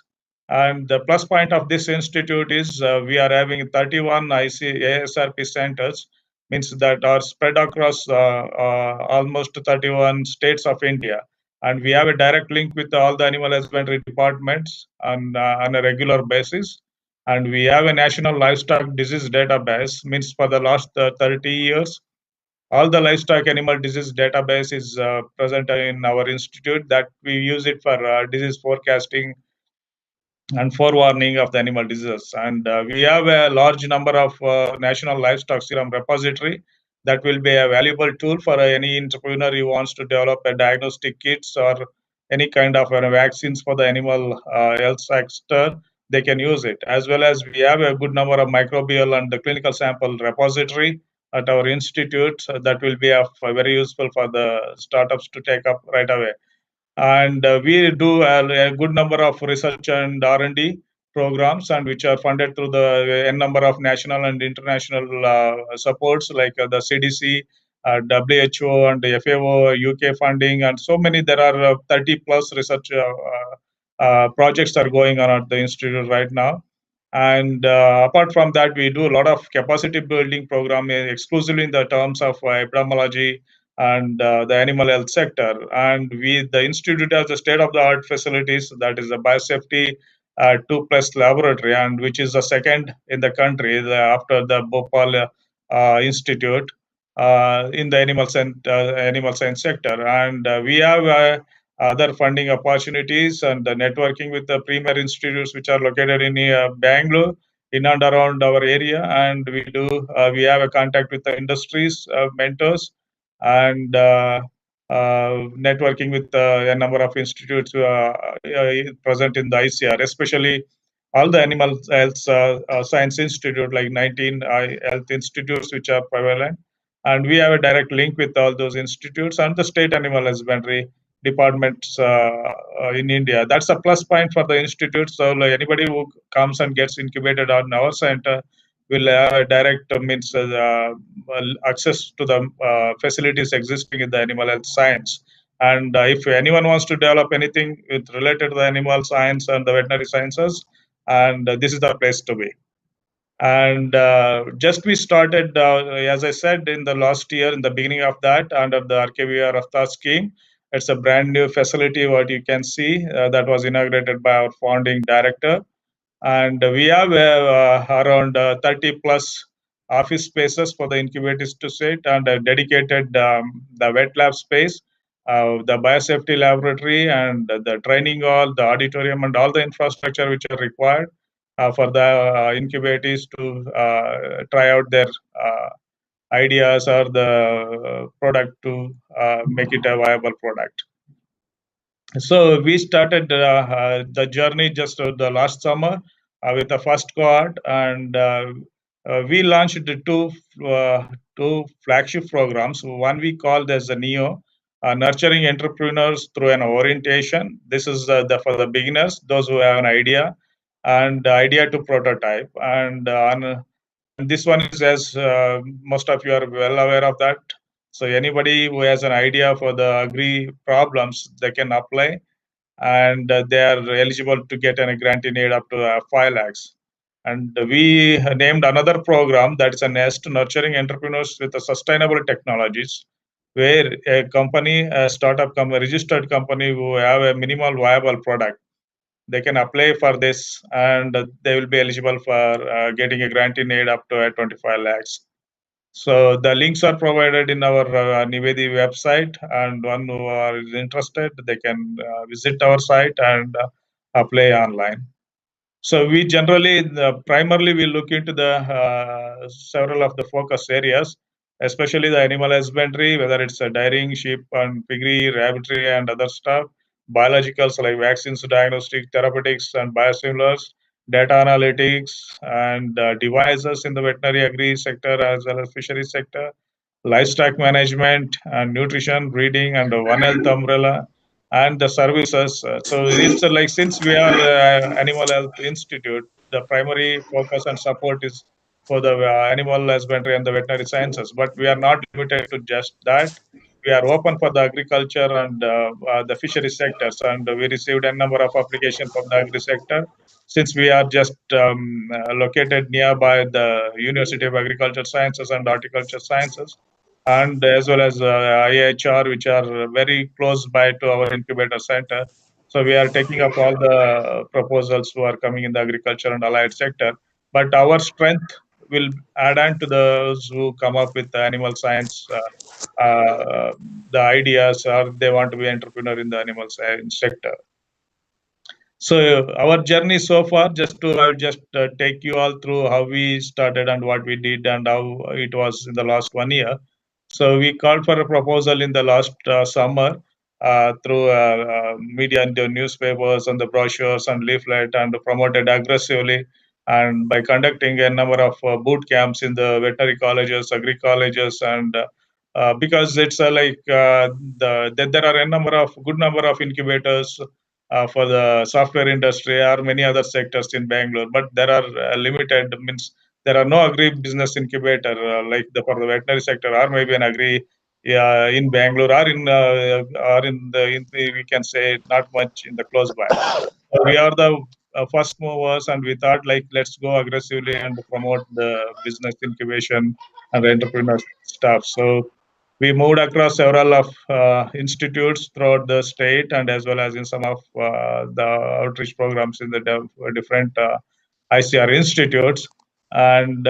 And the plus point of this institute is we are having 31 ASRP centers, means that are spread across almost 31 states of India. And we have a direct link with all the animal husbandry departments on a regular basis. And we have a national livestock disease database, means for the last 30 years, all the livestock animal disease database is present in our institute, that we use it for disease forecasting and forewarning of the animal diseases. And we have a large number of national livestock serum repository that will be a valuable tool for any entrepreneur who wants to develop a diagnostic kits or any kind of vaccines for the animal health sector. They can use it, as well as we have a good number of microbial and the clinical sample repository at our institute that will be very useful for the startups to take up right away. And we do a good number of research and R&D programs and which are funded through the n number of national and international supports like the CDC, WHO, and FAO, UK funding, and so many. There are 30 plus research projects are going on at the institute right now. And apart from that, we do a lot of capacity building program exclusively in the terms of epidemiology and the animal health sector. And the institute has the state-of-the-art facilities, that is a biosafety 2+ laboratory, and which is the second in the country after the Bhopal Institute in the animal science sector. And we have other funding opportunities and the networking with the premier institutes which are located in Bangalore, in and around our area. And we have a contact with the industries mentors and networking with a number of institutes present in the ICR, especially all the animal health science institute, like 19 health institutes which are prevalent. And we have a direct link with all those institutes and the state animal husbandry departments in India. That's a plus point for the institute. So like anybody who comes and gets incubated on our center will have a direct access to the facilities existing in the animal health science. And if anyone wants to develop anything related to the animal science and the veterinary sciences, and this is the place to be. And just we started, as I said, in the last year, in the beginning of that, under the RKVR Rafta scheme. It's a brand new facility, what you can see, that was inaugurated by our founding director. And we have around 30 plus office spaces for the incubators to sit, and dedicated the wet lab space, the biosafety laboratory, and the training hall, the auditorium, and all the infrastructure which are required for the incubators to try out their ideas or the product to make it a viable product. So we started the journey just the last summer with the first cohort, and we launched two flagship programs. One we called as the NEO, nurturing entrepreneurs through an orientation. This is for the beginners, those who have an idea, and idea to prototype. And this one is, as most of you are well aware of that. So anybody who has an idea for the agri problems, they can apply, and they are eligible to get a grant in aid up to 5 lakhs. And we named another program, that is a NEST, nurturing entrepreneurs with sustainable technologies, where a company, a startup company, registered company who have a minimal viable product, they can apply for this, and they will be eligible for getting a grant in aid up to 25 lakhs. So the links are provided in our Nivedi website, and one who is interested, they can visit our site and apply online. So we generally, primarily, we look into the several of the focus areas, especially the animal husbandry, whether it's dairying, sheep and piggery, rabbitry, and other stuff, biologicals like vaccines, diagnostic, therapeutics, and biosimilars, data analytics, and devices in the veterinary agri sector as well as fishery sector, livestock management and nutrition, breeding, and One Health umbrella, and the services. So it's like, since we are Animal Health Institute, the primary focus and support is for the animal husbandry and the veterinary sciences. But we are not limited to just that. We are open for the agriculture and the fishery sectors, and we received a number of applications from the agri sector, since we are just located nearby the University of Agricultural Sciences and Horticulture Sciences, and as well as IHR, which are very close by to our incubator center. So we are taking up all the proposals who are coming in the agriculture and allied sector. But our strength will add on to those who come up with the animal science, the ideas, or they want to be entrepreneur in the animal science sector. So our journey so far, I'll just take you all through how we started and what we did and how it was in the last 1 year. So we called for a proposal in the last summer through media and the newspapers and the brochures and leaflet, and promoted aggressively, and by conducting a number of boot camps in the veterinary colleges, agri colleges, and because it's there are a good number of incubators for the software industry or many other sectors in Bangalore, but there are limited, means there are no agri business incubator like for the veterinary sector, or maybe an agri in Bangalore, or in we can say not much in the close by. We are the first movers, and we thought like let's go aggressively and promote the business incubation and entrepreneur stuff. So we moved across several of institutes throughout the state, and as well as in some of the outreach programs in the different ICR institutes. And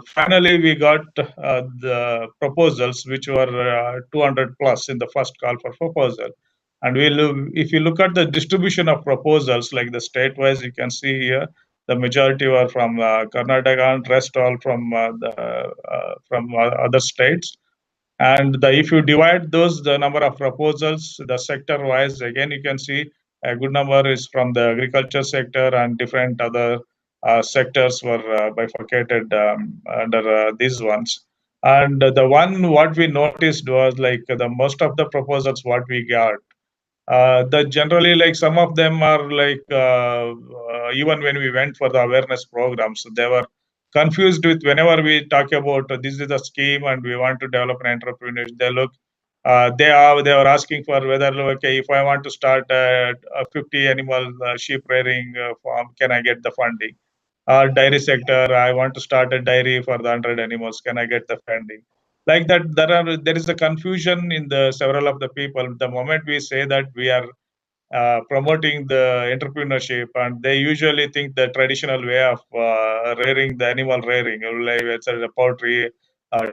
finally, we got the proposals, which were 200 plus in the first call for proposal. And if you look at the distribution of proposals, like the state-wise, you can see here, the majority were from Karnataka, and rest all from other states. And if you divide the number of proposals, the sector-wise, again, you can see a good number is from the agriculture sector, and different other sectors were bifurcated under these ones. And the one what we noticed was like the most of the proposals what we got, the generally like some of them are like even when we went for the awareness programs, they were confused with whenever we talk about this is a scheme and we want to develop an entrepreneur. They look, they were asking for whether okay, if I want to start a 50 animal sheep rearing farm, can I get the funding? Dairy sector, I want to start a dairy for the 100 animals, can I get the funding? Like that, there is a confusion in the several of the people. The moment we say that we are promoting the entrepreneurship, and they usually think the traditional way of rearing the animal rearing, like it's a poultry,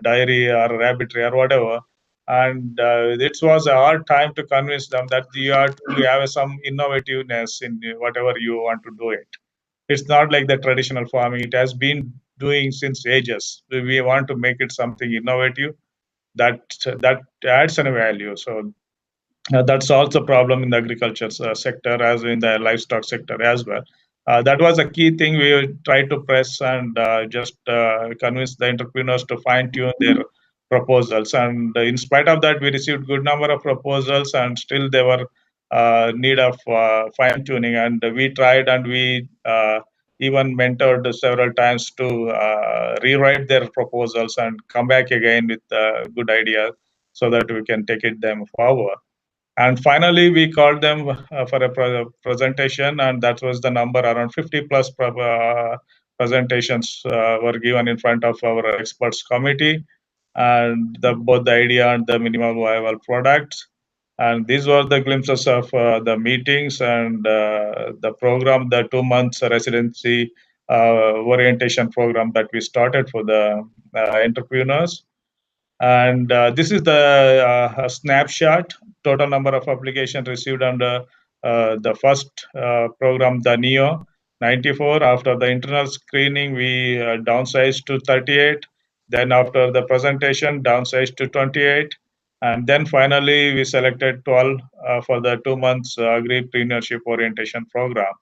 dairy, or rabbitry, or whatever. And it was a hard time to convince them that you have some innovativeness in whatever you want to do it. It's not like the traditional farming. It has been doing since ages. We want to make it something innovative that adds a value. So that's also a problem in the agriculture sector, as in the livestock sector as well. That was a key thing we tried to press, and just convince the entrepreneurs to fine tune their proposals. And in spite of that, we received good number of proposals, and still they were need of fine tuning. And we tried, and we even mentored several times to rewrite their proposals and come back again with good ideas, so that we can take it them forward. And finally, we called them for a presentation, and that was the number around 50 plus presentations were given in front of our experts committee, and both the idea and the minimum viable products. And these were the glimpses of the meetings and the program, the 2 months residency orientation program that we started for the entrepreneurs. And this is the snapshot, total number of applications received under the first program, the NEO, 94. After the internal screening, we downsized to 38. Then after the presentation, downsized to 28. And then finally, we selected 12 for the 2 months Agri-Preneurship orientation program.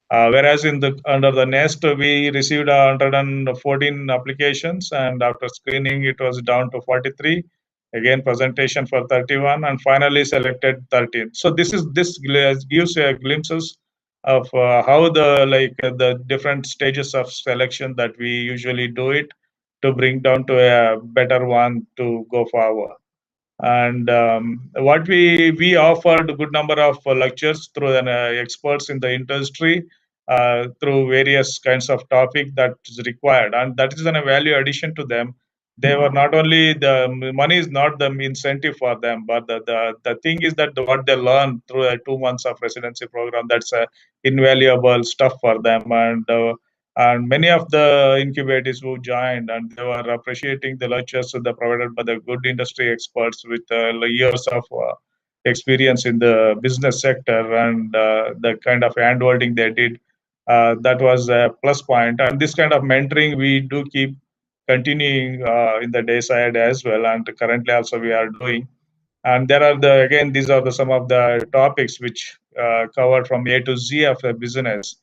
Whereas under the nest, we received 114 applications, and after screening, it was down to 43. Again, presentation for 31, and finally selected 13. So this gives a glimpses of how the different stages of selection that we usually do it to bring down to a better one to go forward. And what we offered a good number of lectures through experts in the industry, through various kinds of topic that is required, and that is a value addition to them. They were not only the money is not the incentive for them, but the thing is that what they learn through 2 months of residency program, that's invaluable stuff for them. And many of the incubators who joined, and they were appreciating the lectures that provided by the good industry experts with years of experience in the business sector, and the kind of handholding they did. That was a plus point. And this kind of mentoring we do keep continuing in the day side as well, and currently also we are doing. And there are these are some of the topics which covered from A to Z of the business.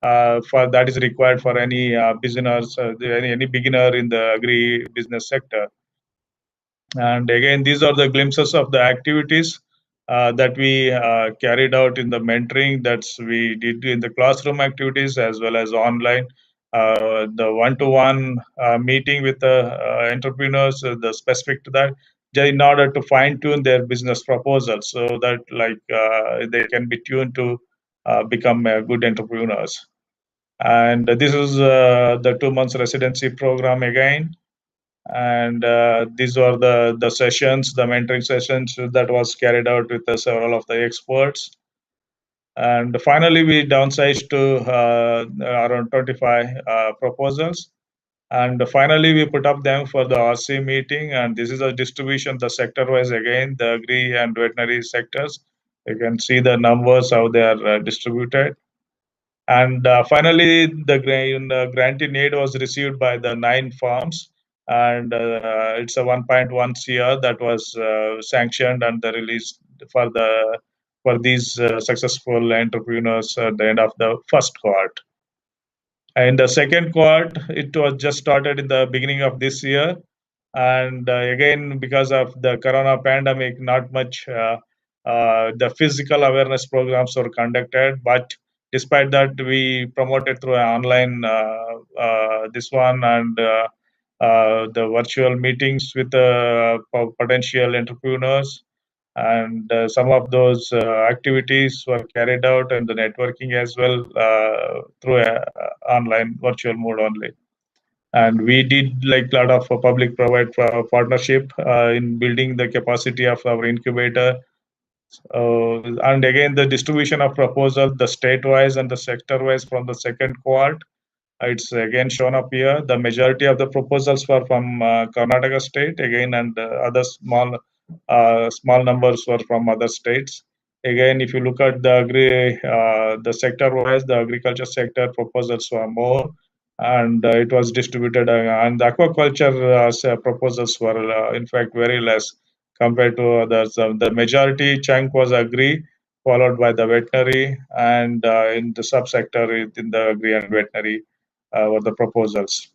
For that is required for any business, any beginner in the agri business sector. And again, these are the glimpses of the activities that we carried out in the mentoring. That's we did in the classroom activities as well as online. The one-to-one meeting with the entrepreneurs, the specific to that, in order to fine-tune their business proposals so that they can be tuned to become good entrepreneurs. And this is the 2 months residency program again. And these were the sessions, the mentoring sessions that was carried out with several of the experts. And finally, we downsized to around 25 proposals. And finally, we put up them for the RC meeting. And this is a distribution, the sector-wise again, the agri and veterinary sectors. You can see the numbers, how they are distributed. And finally, the grant in aid was received by the 9 farms. And it's a 1.1 CR that was sanctioned and the release for these successful entrepreneurs at the end of the first cohort. In the second cohort, it was just started in the beginning of this year. And again, because of the corona pandemic, not much the physical awareness programs were conducted. But despite that, we promoted through an online this one and the virtual meetings with potential entrepreneurs. And some of those activities were carried out and the networking as well through online virtual mode only. And we did like a lot of public-private partnership in building the capacity of our incubator. And again, the distribution of proposal, the state-wise and the sector-wise from the second cohort, it's again shown up here. The majority of the proposals were from Karnataka state again, and other small numbers were from other states. Again, if you look at the sector-wise, the agriculture sector proposals were more, and it was distributed. And the aquaculture proposals were, in fact, very less compared to others. The majority chunk was agri, followed by the veterinary, and in the subsector in the agri and veterinary were the proposals.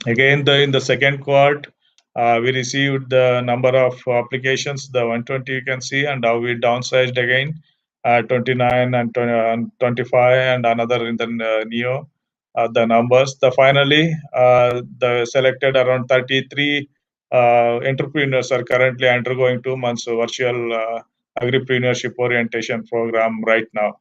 Again, in the second cohort, we received the number of applications, the 120 you can see, and how we downsized again, 29 and 25, and another in the Neo. The numbers. Finally, the selected around 33 entrepreneurs are currently undergoing 2 months virtual agripreneurship orientation program right now.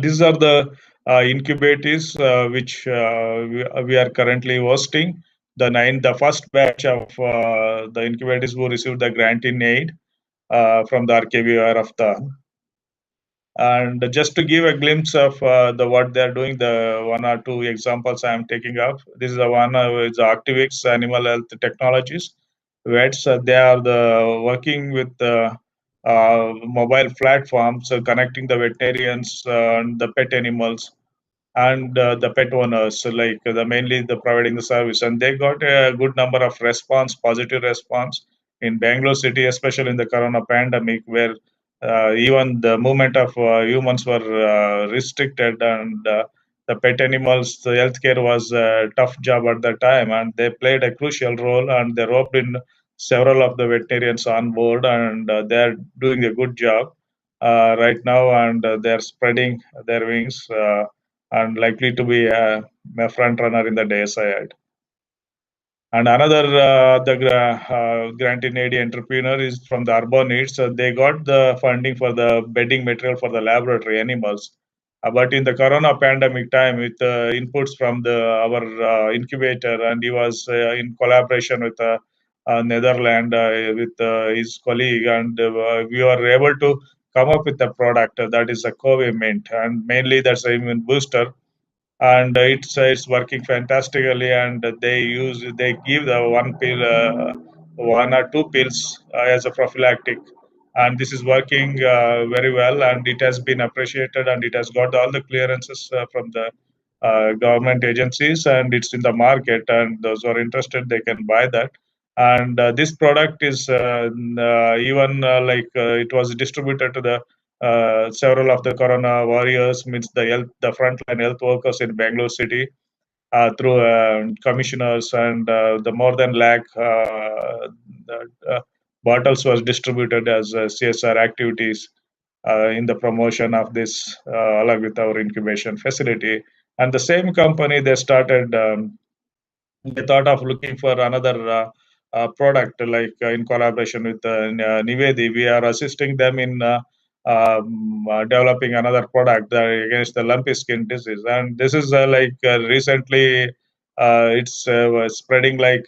These are the incubators which we are currently hosting. The first batch of the incubators who received the grant in aid from the RKBR of the. And just to give a glimpse of what they are doing, the 1 or 2 examples I am taking up. This is the one with the Octavix Animal Health Technologies. Vets, they are working with mobile platforms, connecting the veterinarians and the pet animals and the pet owners, like mainly the providing the service. And they got a good number of positive response in Bangalore city, especially in the corona pandemic, where even the movement of humans were restricted, and the pet animals, the healthcare was a tough job at that time, and they played a crucial role, and they roped in several of the veterinarians on board, and they're doing a good job right now, and they're spreading their wings and likely to be a front runner in the days ahead. And another grant in aid entrepreneur is from the urban needs. They got the funding for the bedding material for the laboratory animals. But in the corona pandemic time, with inputs from our incubator, and he was in collaboration with Netherlands with his colleague, and we were able to come up with a product that is a Cove mint, and mainly that's a immune booster. And it's working fantastically, and they give the 1 or 2 pills as a prophylactic, and this is working very well, and it has been appreciated, and it has got all the clearances from the government agencies, and it's in the market, and those who are interested, they can buy that. And this product is even it was distributed to the several of the corona warriors, means the frontline health workers in Bangalore city, through commissioners, and the more than lakh bottles was distributed as CSR activities in the promotion of this, along with our incubation facility. And the same company, they started, they thought of looking for another product, like in collaboration with Nivedi. We are assisting them in developing another product against the lumpy skin disease. And this is recently, it's spreading like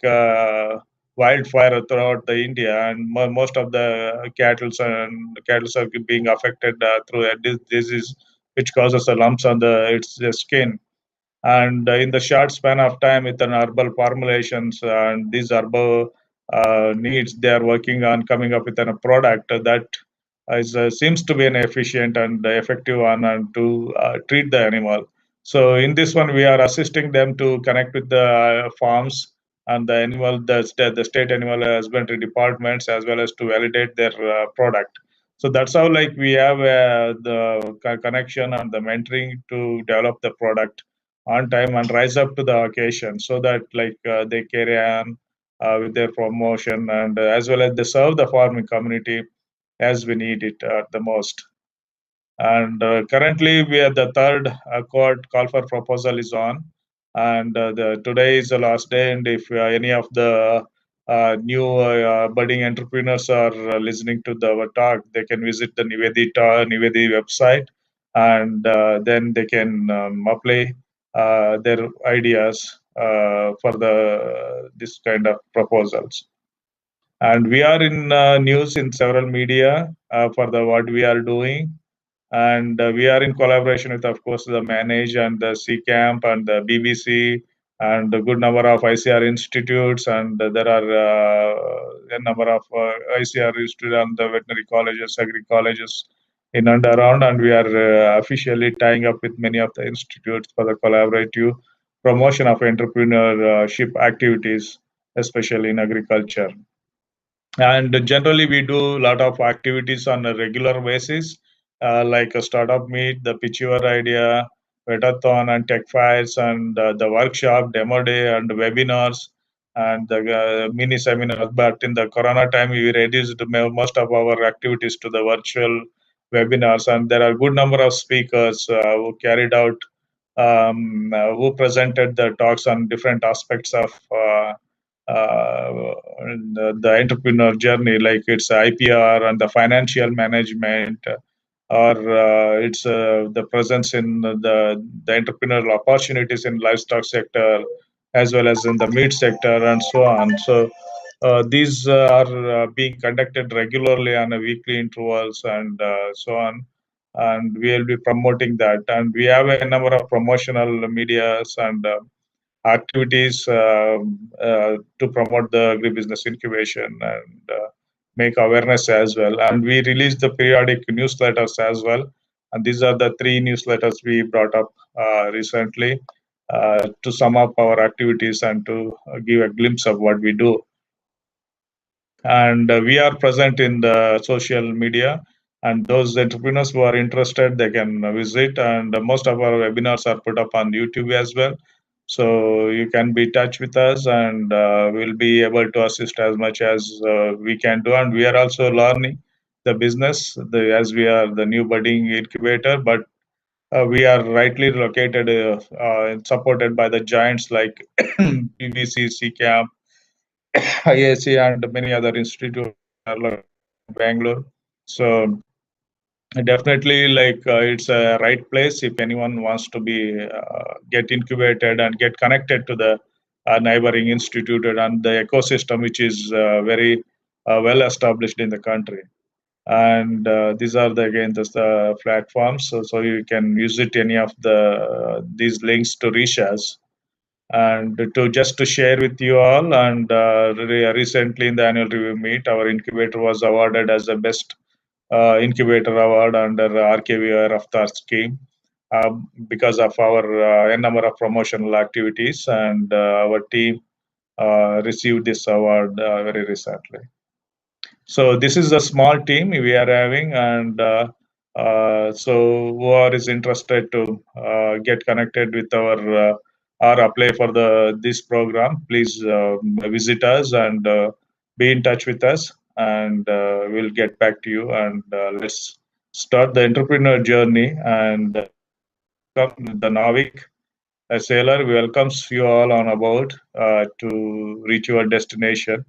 wildfire throughout the India, and most of the cattle are being affected through this disease, which causes the lumps on its skin. And in the short span of time, with an herbal formulations and these herbal needs, they are working on coming up with a product that seems to be an efficient and effective one and to treat the animal. So in this one, we are assisting them to connect with the farms and the animal, the state animal husbandry departments, as well as to validate their product. So that's how we have the connection and the mentoring to develop the product on time and rise up to the occasion, so that they carry on with their promotion, and as well as they serve the farming community as we need it the most. And currently, we are the third call for proposal is on, and today is the last day. And if any of the new budding entrepreneurs are listening to our talk, they can visit the Nivedi website, and then they can apply their ideas for this kind of proposals. And we are in news in several media for the what we are doing, and we are in collaboration with, of course, the Manage and the CCAMP and the BBC and a good number of ICR institutes, and there are a number of ICR institutes and the veterinary colleges, agri colleges in and around, and we are officially tying up with many of the institutes for the collaborative promotion of entrepreneurship activities, especially in agriculture. And generally, we do a lot of activities on a regular basis, like a startup meet, the pitch your idea, Vetathon and tech fairs, and the workshop, demo day, and webinars, and the mini seminars. But in the Corona time, we reduced most of our activities to the virtual webinars, and there are a good number of speakers who carried out, who presented the talks on different aspects of the entrepreneur journey, like it's IPR and the financial management, or it's the presence in the entrepreneurial opportunities in livestock sector, as well as in the meat sector, and so on. So these are being conducted regularly on a weekly intervals, and so on. And we will be promoting that. And we have a number of promotional medias and activities to promote the agribusiness incubation and make awareness as well. And we release the periodic newsletters as well. And these are the 3 newsletters we brought up recently to sum up our activities and to give a glimpse of what we do. And we are present in the social media, and those entrepreneurs who are interested, they can visit. And most of our webinars are put up on YouTube as well. So you can be in touch with us, and we'll be able to assist as much as we can do. And we are also learning the business, as we are the new budding incubator, but we are rightly located and supported by the giants like BBC, CCAMP, IAC, and many other institutes in Bangalore. So definitely, it's a right place if anyone wants to be get incubated and get connected to the neighboring institute and the ecosystem, which is very well established in the country. And these are the platforms, so you can visit any of these links to reach us. And to share with you all, and recently in the annual review meet, our incubator was awarded as the best incubator award under RKVR Raftar scheme because of our number of promotional activities, and our team received this award very recently. So this is a small team we are having, and so whoever is interested to get connected with our or apply for this program, please visit us and be in touch with us. and we'll get back to you, and let's start the entrepreneur journey. And the Navik, a sailor, welcomes you all on aboard to reach your destination,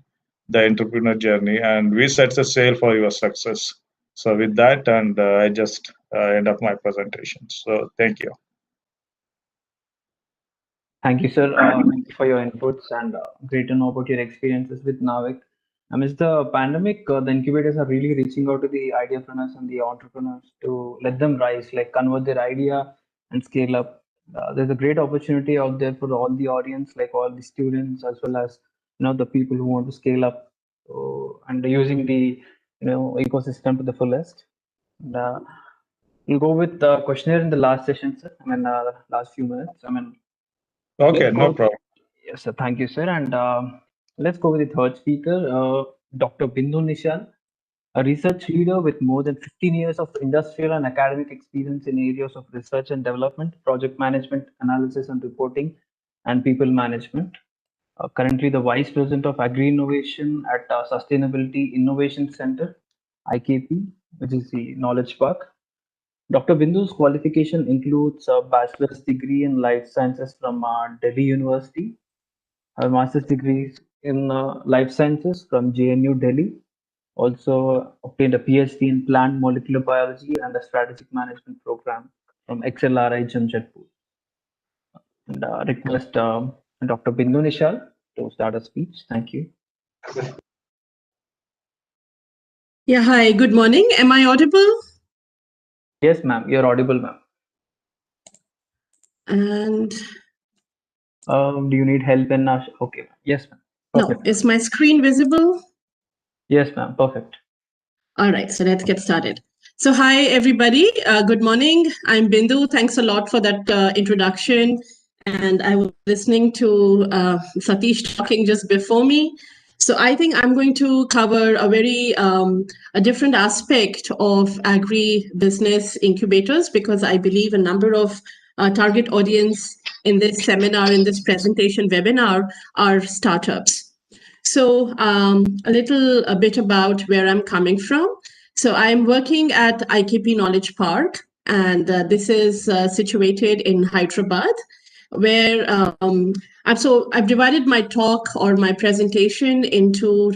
the entrepreneur journey, and we set the sail for your success. So with that, and I just end up my presentation. So thank you. Thank you, sir, for your inputs and great to know about your experiences with Navik. Amidst the pandemic, the incubators are really reaching out to the ideapreneurs and the entrepreneurs to let them rise, like convert their idea and scale up. There's a great opportunity out there for all the audience, like all the students as well as the people who want to scale up and using the ecosystem to the fullest. And, we'll go with the questionnaire in the last session, sir. Last few minutes. Okay, no problem. Yes, sir. Thank you, sir. And let's go with the third speaker, Dr. Bindu Nishal, a research leader with more than 15 years of industrial and academic experience in areas of research and development, project management, analysis and reporting, and people management. Currently, the Vice President of Agri Innovation at Sustainability Innovation Center, IKP, which is the Knowledge Park. Dr. Bindu's qualification includes a bachelor's degree in life sciences from Delhi University, a master's degree in life sciences from JNU Delhi, also obtained a PhD in plant molecular biology and a strategic management program from XLRI Jamshedpur. And request Dr. Bindu Nishal to start a speech. Thank you. Yeah, hi, good morning. Am I audible? Yes, ma'am, you're audible, ma'am. And do you need help in okay, yes, ma'am. No, is my screen visible? Yes, ma'am, perfect. All right, so let's get started. So hi, everybody. Good morning. I'm Bindu. Thanks a lot for that introduction. And I was listening to Satish talking just before me. So I think I'm going to cover a very a different aspect of agri-business incubators, because I believe a number of target audience in this seminar, in this presentation webinar, are startups. So a bit about where I'm coming from. So I'm working at Ikp Knowledge Park, and this is situated in Hyderabad, where I've divided my talk or my presentation into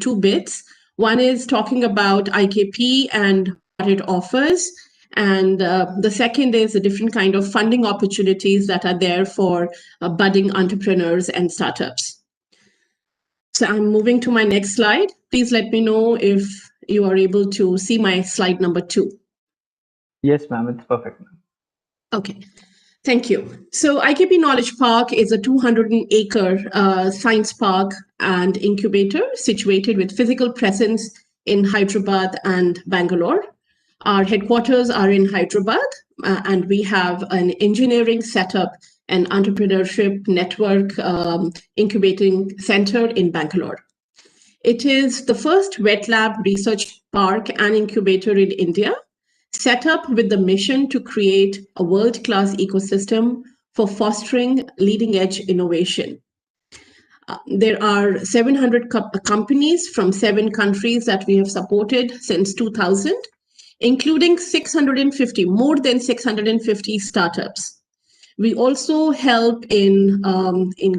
two bits. One is talking about IKP and what it offers, and the second is the different kind of funding opportunities that are there for budding entrepreneurs and startups. So I'm moving to my next slide. Please let me know if you are able to see my slide number 2. Yes, ma'am, it's perfect, ma'am. Okay. Thank you. So IKP Knowledge Park is a 200-acre science park and incubator situated with physical presence in Hyderabad and Bangalore. Our headquarters are in Hyderabad, and we have an engineering setup and entrepreneurship network incubating center in Bangalore. It is the first wet lab research park and incubator in India, set up with the mission to create a world-class ecosystem for fostering leading-edge innovation. There are 700 companies from 7 countries that we have supported since 2000, including more than 650 startups. We also help in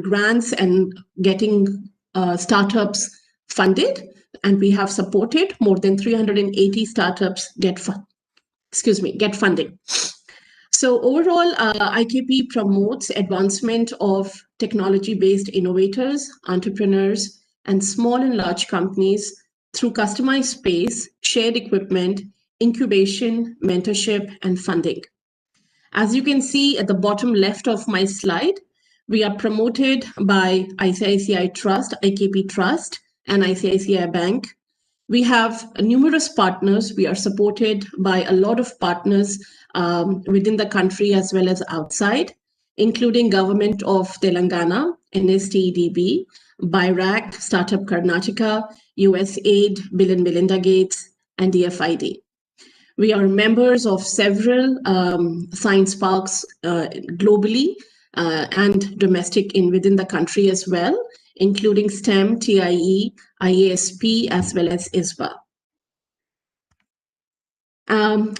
grants and getting startups funded, and we have supported more than 380 startups get funding. So overall, IKP promotes advancement of technology-based innovators, entrepreneurs, and small and large companies through customized space, shared equipment, incubation, mentorship, and funding. As you can see at the bottom left of my slide, we are promoted by ICICI Trust, IKP Trust, and ICICI Bank. We have numerous partners. We are supported by a lot of partners within the country as well as outside, including Government of Telangana, NSTEDB, BIRAC, Startup Karnataka, USAID, Bill and Melinda Gates, and DFID. We are members of several science parks globally and domestic within the country as well, including STEM, TIE, IASP, as well as ISBA.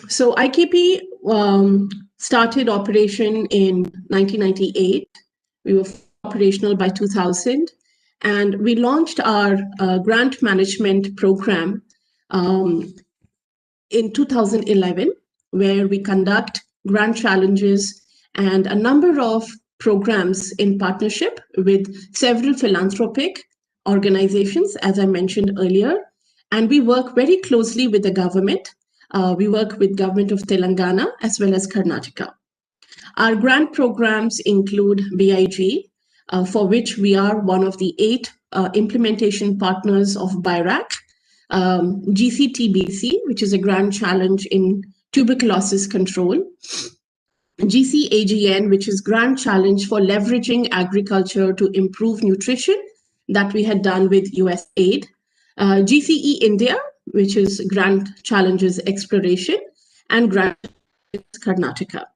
So IKP started operation in 1998. We were operational by 2000, and we launched our grant management program in 2011, where we conduct grant challenges and a number of programs in partnership with several philanthropic organizations, as I mentioned earlier. And we work very closely with the government. We work with government of Telangana as well as Karnataka. Our grant programs include BIG, for which we are one of the 8 implementation partners of BIRAC, GCTBC, which is a grant challenge in tuberculosis control, GCAGN, which is grant challenge for leveraging agriculture to improve nutrition, that we had done with USAID, GCE India, which is grant challenges exploration, and grant Karnataka.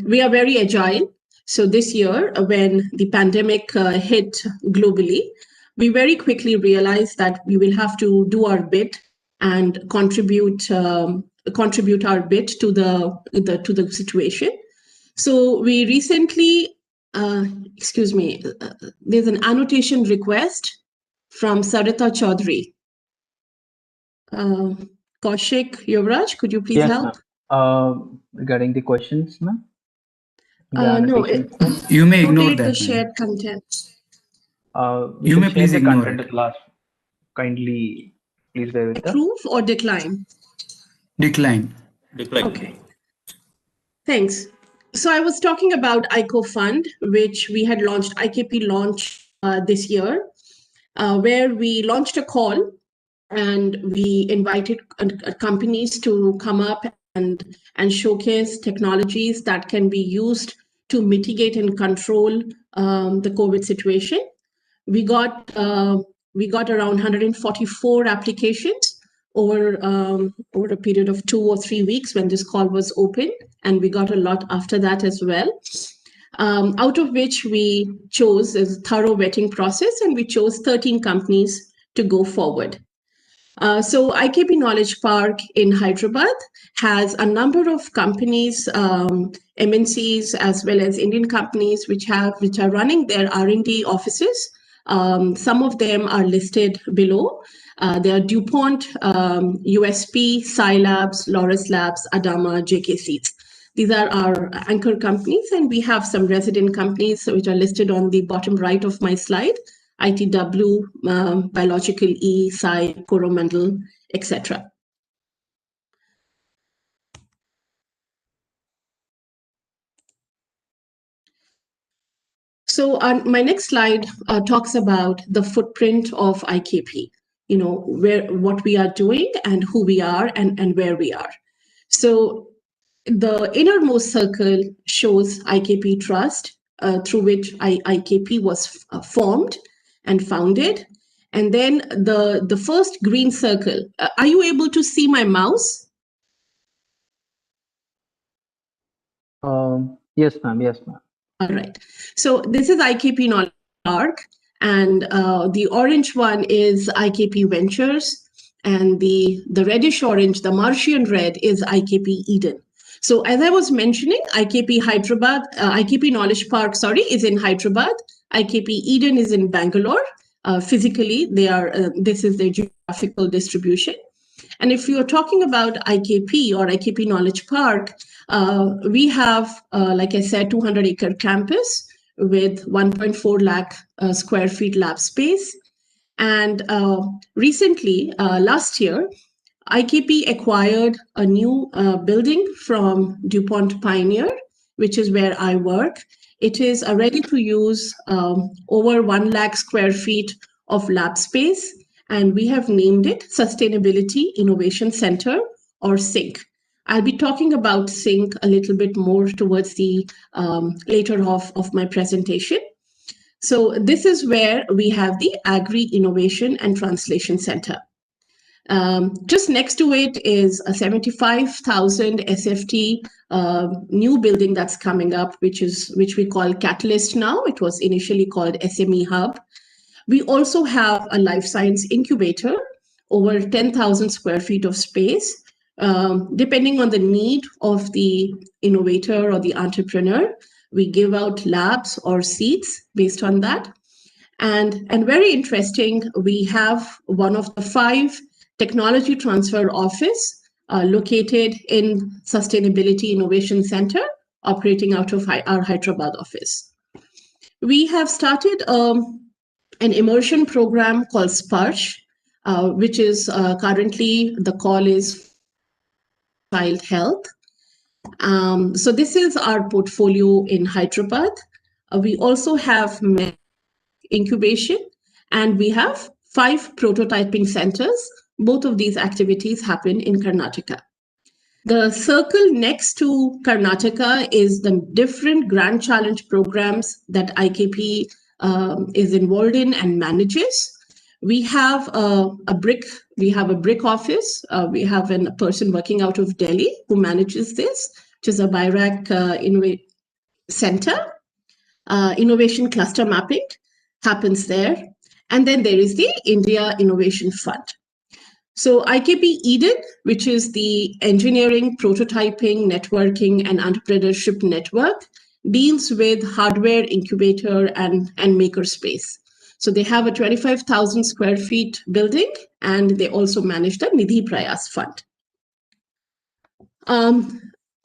We are very agile. So this year, when the pandemic hit globally, we very quickly realized that we will have to do our bit and contribute our bit to the situation. So we recently, there's an annotation request from Sarita Chaudhary. Kaushik, Yuvraj, could you please help? Regarding the questions, ma'am? No, you may ignore that. The shared content. You may please ignore it. Kindly, please bear with that. Approve or decline? Decline. Okay. Thanks. So I was talking about Ico Fund, which we had launched, IKP launched this year, where we launched a call and we invited companies to come up and showcase technologies that can be used to mitigate and control the COVID situation. We got around 144 applications over a period of 2 or 3 weeks when this call was open, and we got a lot after that as well. Out of which we chose a thorough vetting process, and we chose 13 companies to go forward. So Ikp Knowledge Park in Hyderabad has a number of companies, MNCs, as well as Indian companies which are running their R&D offices. Some of them are listed below. They are DuPont, USP, Scilabs, Loris Labs, Adama, JK Seeds. These are our anchor companies, and we have some resident companies which are listed on the bottom right of my slide. ITW, Biological E, Sci, Coromandel, etc. So my next slide talks about the footprint of IKP, what we are doing and who we are and where we are. So the innermost circle shows IKP Trust, through which IKP was formed and founded. And then the first green circle, are you able to see my mouse? Yes, ma'am. Yes, ma'am. All right. So this is IKP Knowledge Park, and the orange one is IKP Ventures, and the reddish orange, the Martian red, is IKP Eden. So as I was mentioning, IKP Knowledge Park, is in Hyderabad. IKP Eden is in Bangalore. Physically, this is their geographical distribution. And if you're talking about IKP or IKP Knowledge Park, we have, like I said, 200-acre campus with 1.4 lakh square feet lab space. And recently, last year, IKP acquired a new building from DuPont Pioneer, which is where I work. It is a ready-to-use over 1 lakh square feet of lab space, and we have named it Sustainability Innovation Center, or SINC. I'll be talking about SINC a little bit more towards the later half of my presentation. So this is where we have the Agri Innovation and Translation Center. Just next to it is a 75,000 SFT new building that's coming up, which we call Catalyst now. It was initially called SME Hub. We also have a life science incubator, over 10,000 square feet of space. Depending on the need of the innovator or the entrepreneur, we give out labs or seats based on that. And very interesting, we have one of the 5 technology transfer office located in Sustainability Innovation Center, operating out of our Hyderabad office. We have started an immersion program called Sparsh, which is currently the call is child health. So this is our portfolio in Hyderabad. We also have incubation, and we have 5 prototyping centers. Both of these activities happen in Karnataka. The circle next to Karnataka is the different grand challenge programs that IKP is involved in and manages. We have a brick office. We have a person working out of Delhi who manages this, which is a BIRAC center. Innovation cluster mapping happens there. And then there is the India Innovation Fund. So IKP Eden, which is the engineering, prototyping, networking, and entrepreneurship network, deals with hardware, incubator, and makerspace. So they have a 25,000 square feet building, and they also manage the Nidhi Prayas Fund.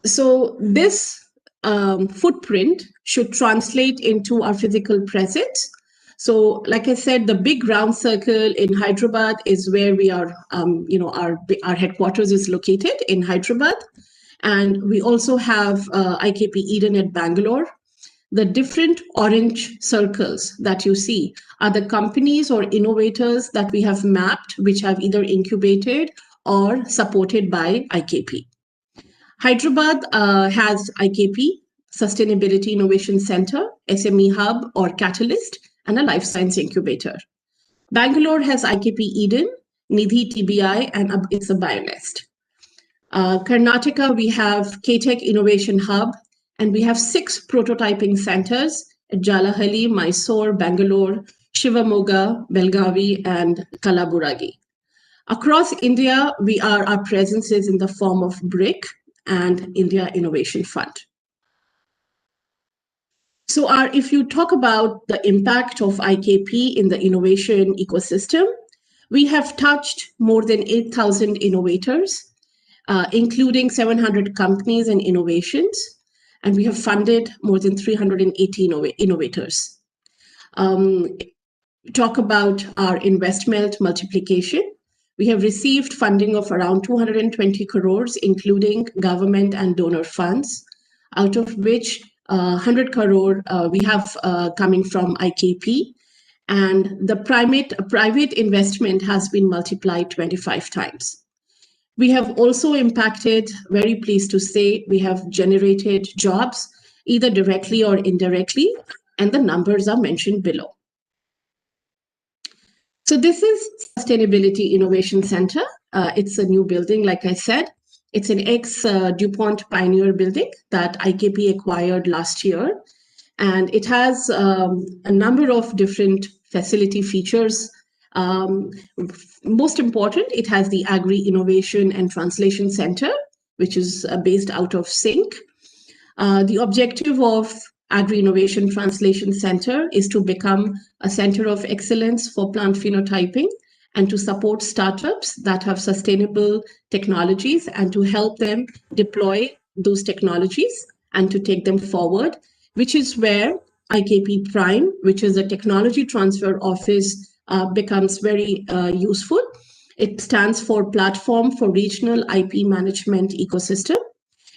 So this footprint should translate into our physical presence. So, like I said, the big round circle in Hyderabad is where we are, our headquarters is located in Hyderabad. And we also have IKP Eden at Bangalore. The different orange circles that you see are the companies or innovators that we have mapped, which have either incubated or supported by IKP. Hyderabad has IKP, Sustainability Innovation Center, SME Hub or Catalyst, and a life science incubator. Bangalore has IKP Eden, Nidhi TBI, and it's a BioNest. Karnataka, we have K-Tech Innovation Hub, and we have 6 prototyping centers at Jalahalli, Mysore, Bangalore, Shivamogga, Belgavi, and Kalaburagi. Across India, our presence is in the form of BRIC and India Innovation Fund. So if you talk about the impact of IKP in the innovation ecosystem, we have touched more than 8,000 innovators, including 700 companies and innovations, and we have funded more than 380 innovators. Talk about our investment multiplication. We have received funding of around 220 crores, including government and donor funds, out of which 100 crore we have coming from IKP, and the private investment has been multiplied 25 times. We have also impacted, very pleased to say, we have generated jobs either directly or indirectly, and the numbers are mentioned below. So this is Sustainability Innovation Center. It's a new building, like I said. It's an ex-DuPont Pioneer building that IKP acquired last year. And it has a number of different facility features. Most important, it has the Agri Innovation and Translation Center, which is based out of SINC. The objective of Agri Innovation Translation Center is to become a center of excellence for plant phenotyping and to support startups that have sustainable technologies and to help them deploy those technologies and to take them forward, which is where IKP Prime, which is a technology transfer office, becomes very useful. It stands for Platform for Regional IP Management Ecosystem.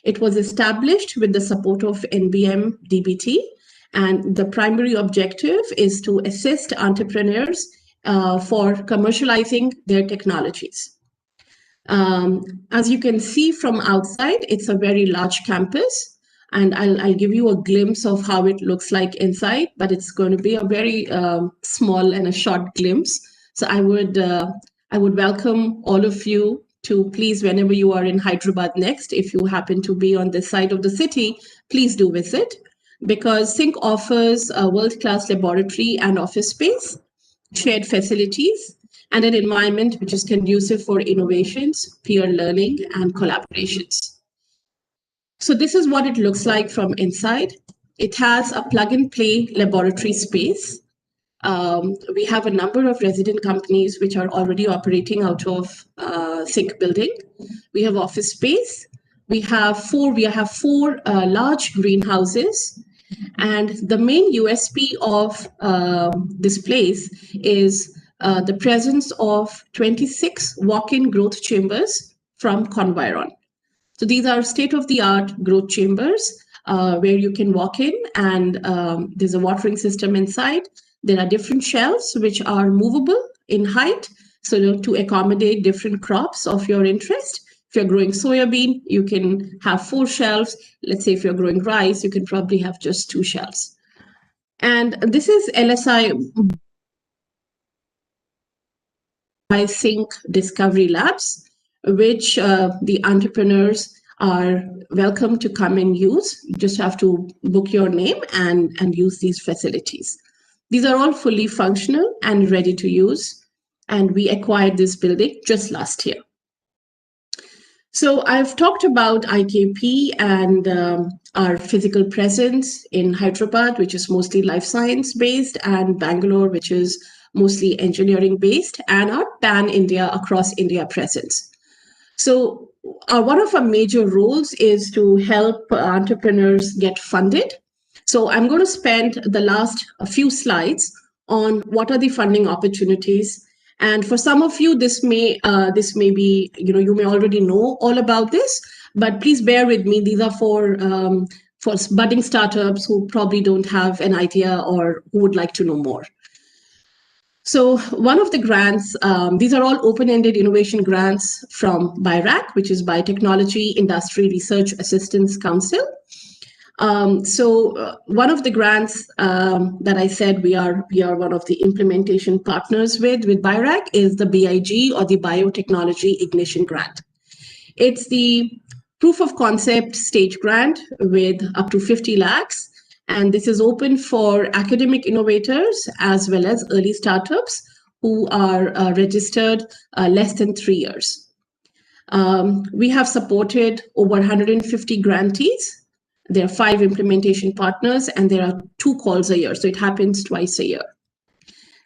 It was established with the support of NBM DBT, and the primary objective is to assist entrepreneurs for commercializing their technologies. As you can see from outside, it's a very large campus, and I'll give you a glimpse of how it looks like inside, but it's going to be a very small and a short glimpse. So I would welcome all of you to please, whenever you are in Hyderabad next, if you happen to be on this side of the city, please do visit, because SINC offers a world-class laboratory and office space, shared facilities, and an environment which is conducive for innovations, peer learning, and collaborations. So this is what it looks like from inside. It has a plug-and-play laboratory space. We have a number of resident companies which are already operating out of Sync building. We have office space. We have four large greenhouses. And the main USP of this place is the presence of 26 walk-in growth chambers from Conviron. So these are state-of-the-art growth chambers where you can walk in, and there's a watering system inside. There are different shelves which are movable in height, so to accommodate different crops of your interest. If you're growing soybean, you can have 4 shelves. Let's say if you're growing rice, you can probably have just 2 shelves. And this is LSI by Sync Discovery Labs, which the entrepreneurs are welcome to come and use. You just have to book your name and use these facilities. These are all fully functional and ready to use. And we acquired this building just last year. So I've talked about IKP and our physical presence in Hyderabad, which is mostly life science based, and Bangalore, which is mostly engineering based, and our pan-India, across India presence. So one of our major roles is to help entrepreneurs get funded. So I'm going to spend the last few slides on what are the funding opportunities. And for some of you, this may be, you may already know all about this, but please bear with me. These are for budding startups who probably don't have an idea or who would like to know more. So one of the grants, these are all open-ended innovation grants from BIRAC, which is Biotechnology Industry Research Assistance Council. One of the grants that I said we are one of the implementation partners with BIRAC is the BIG, or the Biotechnology Ignition Grant. It's the proof of concept stage grant with up to 50 lakhs. And this is open for academic innovators as well as early startups who are registered less than 3 years. We have supported over 150 grantees. There are 5 implementation partners, and there are 2 calls a year. So it happens twice a year.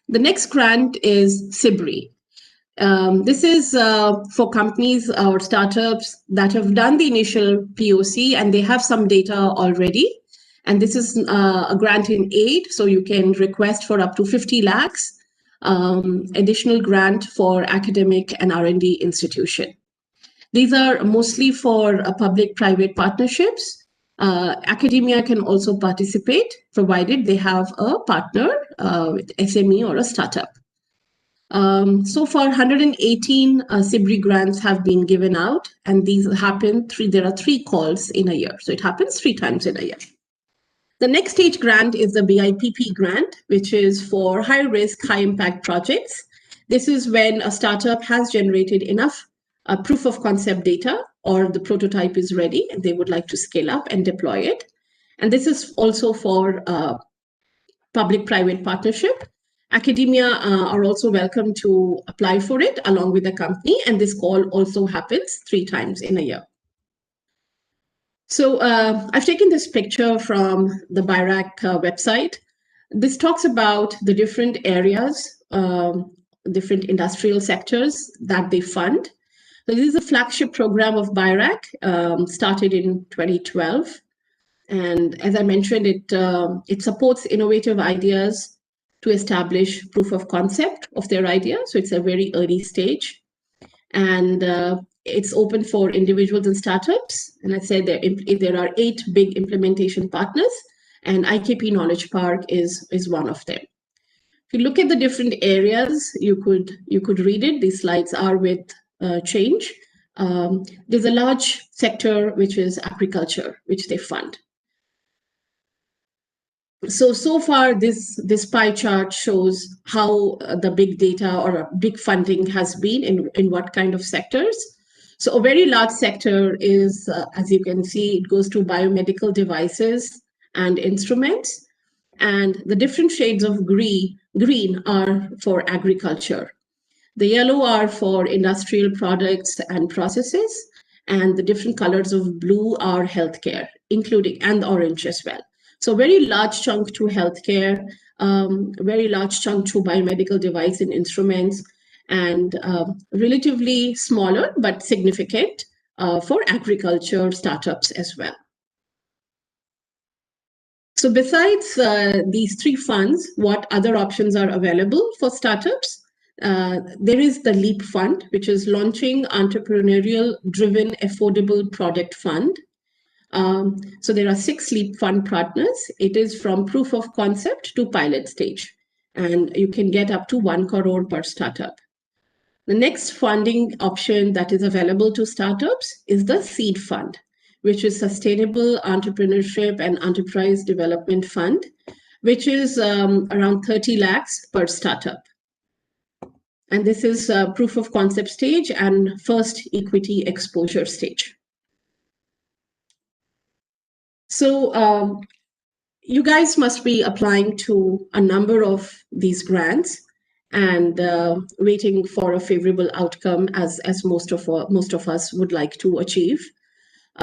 The next grant is SIBRI. This is for companies or startups that have done the initial POC and they have some data already. And this is a grant in aid, so you can request for up to 50 lakhs, additional grant for academic and R&D institution. These are mostly for public-private partnerships. Academia can also participate, provided they have a partner with SME or a startup. So far, 118 SIBRI grants have been given out, and these happen there are 3 calls in a year. So it happens 3 times in a year. The next stage grant is the BIPP grant, which is for high-risk, high-impact projects. This is when a startup has generated enough proof of concept data, or the prototype is ready and they would like to scale up and deploy it. And this is also for public-private partnership. Academia are also welcome to apply for it along with the company, and this call also happens 3 times in a year. So I've taken this picture from the BIRAC website. This talks about the different areas, different industrial sectors that they fund. So this is a flagship program of BIRAC, started in 2012. And as I mentioned, it supports innovative ideas to establish proof of concept of their idea. So it's a very early stage. And it's open for individuals and startups. And I said there are 8 big implementation partners, and Ikp Knowledge Park is one of them. If you look at the different areas, you could read it. These slides are with change. There's a large sector which is agriculture, which they fund. So far, this pie chart shows how the big data or big funding has been in what kind of sectors. So a very large sector is, as you can see, it goes to biomedical devices and instruments. And the different shades of green are for agriculture. The yellow are for industrial products and processes, and the different colors of blue are healthcare, including, and orange as well. So very large chunk to healthcare, very large chunk to biomedical device and instruments, and relatively smaller but significant for agriculture startups as well. So besides these three funds, what other options are available for startups? There is the LEAP Fund, which is Launching Entrepreneurial-Driven Affordable Product Fund. So there are 6 LEAP Fund partners. It is from proof of concept to pilot stage, and you can get up to 1 crore per startup. The next funding option that is available to startups is the Seed Fund, which is Sustainable Entrepreneurship and Enterprise Development Fund, which is around 30 lakhs per startup. And this is proof of concept stage and first equity exposure stage. So you guys must be applying to a number of these grants and waiting for a favorable outcome, as most of us would like to achieve.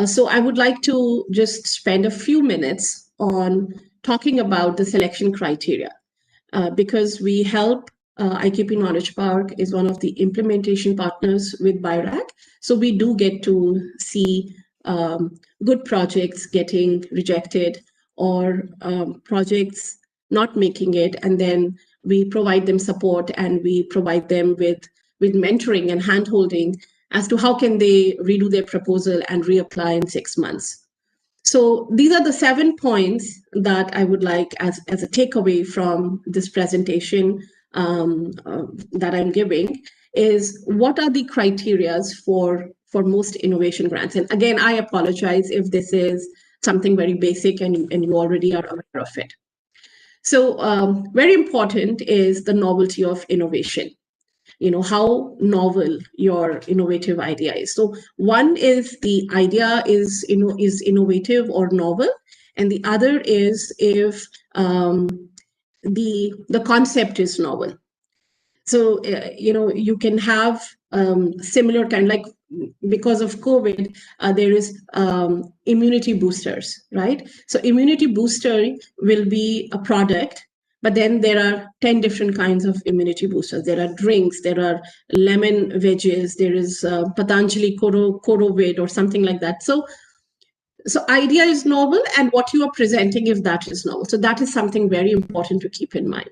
So I would like to just spend a few minutes on talking about the selection criteria, because we help Ikp Knowledge Park is one of the implementation partners with BIRAC. So we do get to see good projects getting rejected or projects not making it, and then we provide them support and we provide them with mentoring and handholding as to how can they redo their proposal and reapply in 6 months. So these are the 7 points that I would like as a takeaway from this presentation that I'm giving, is what are the criteria for most innovation grants. And again, I apologize if this is something very basic and you already are aware of it. So very important is the novelty of innovation. How novel your innovative idea is. So one is the idea is innovative or novel, and the other is if the concept is novel. So you can have similar kind, like because of COVID, there is immunity boosters, right? So immunity booster will be a product, but then there are 10 different kinds of immunity boosters. There are drinks, there are lemon veggies, there is Patanjali Korovid or something like that. So idea is novel, and what you are presenting, if that is novel. So that is something very important to keep in mind.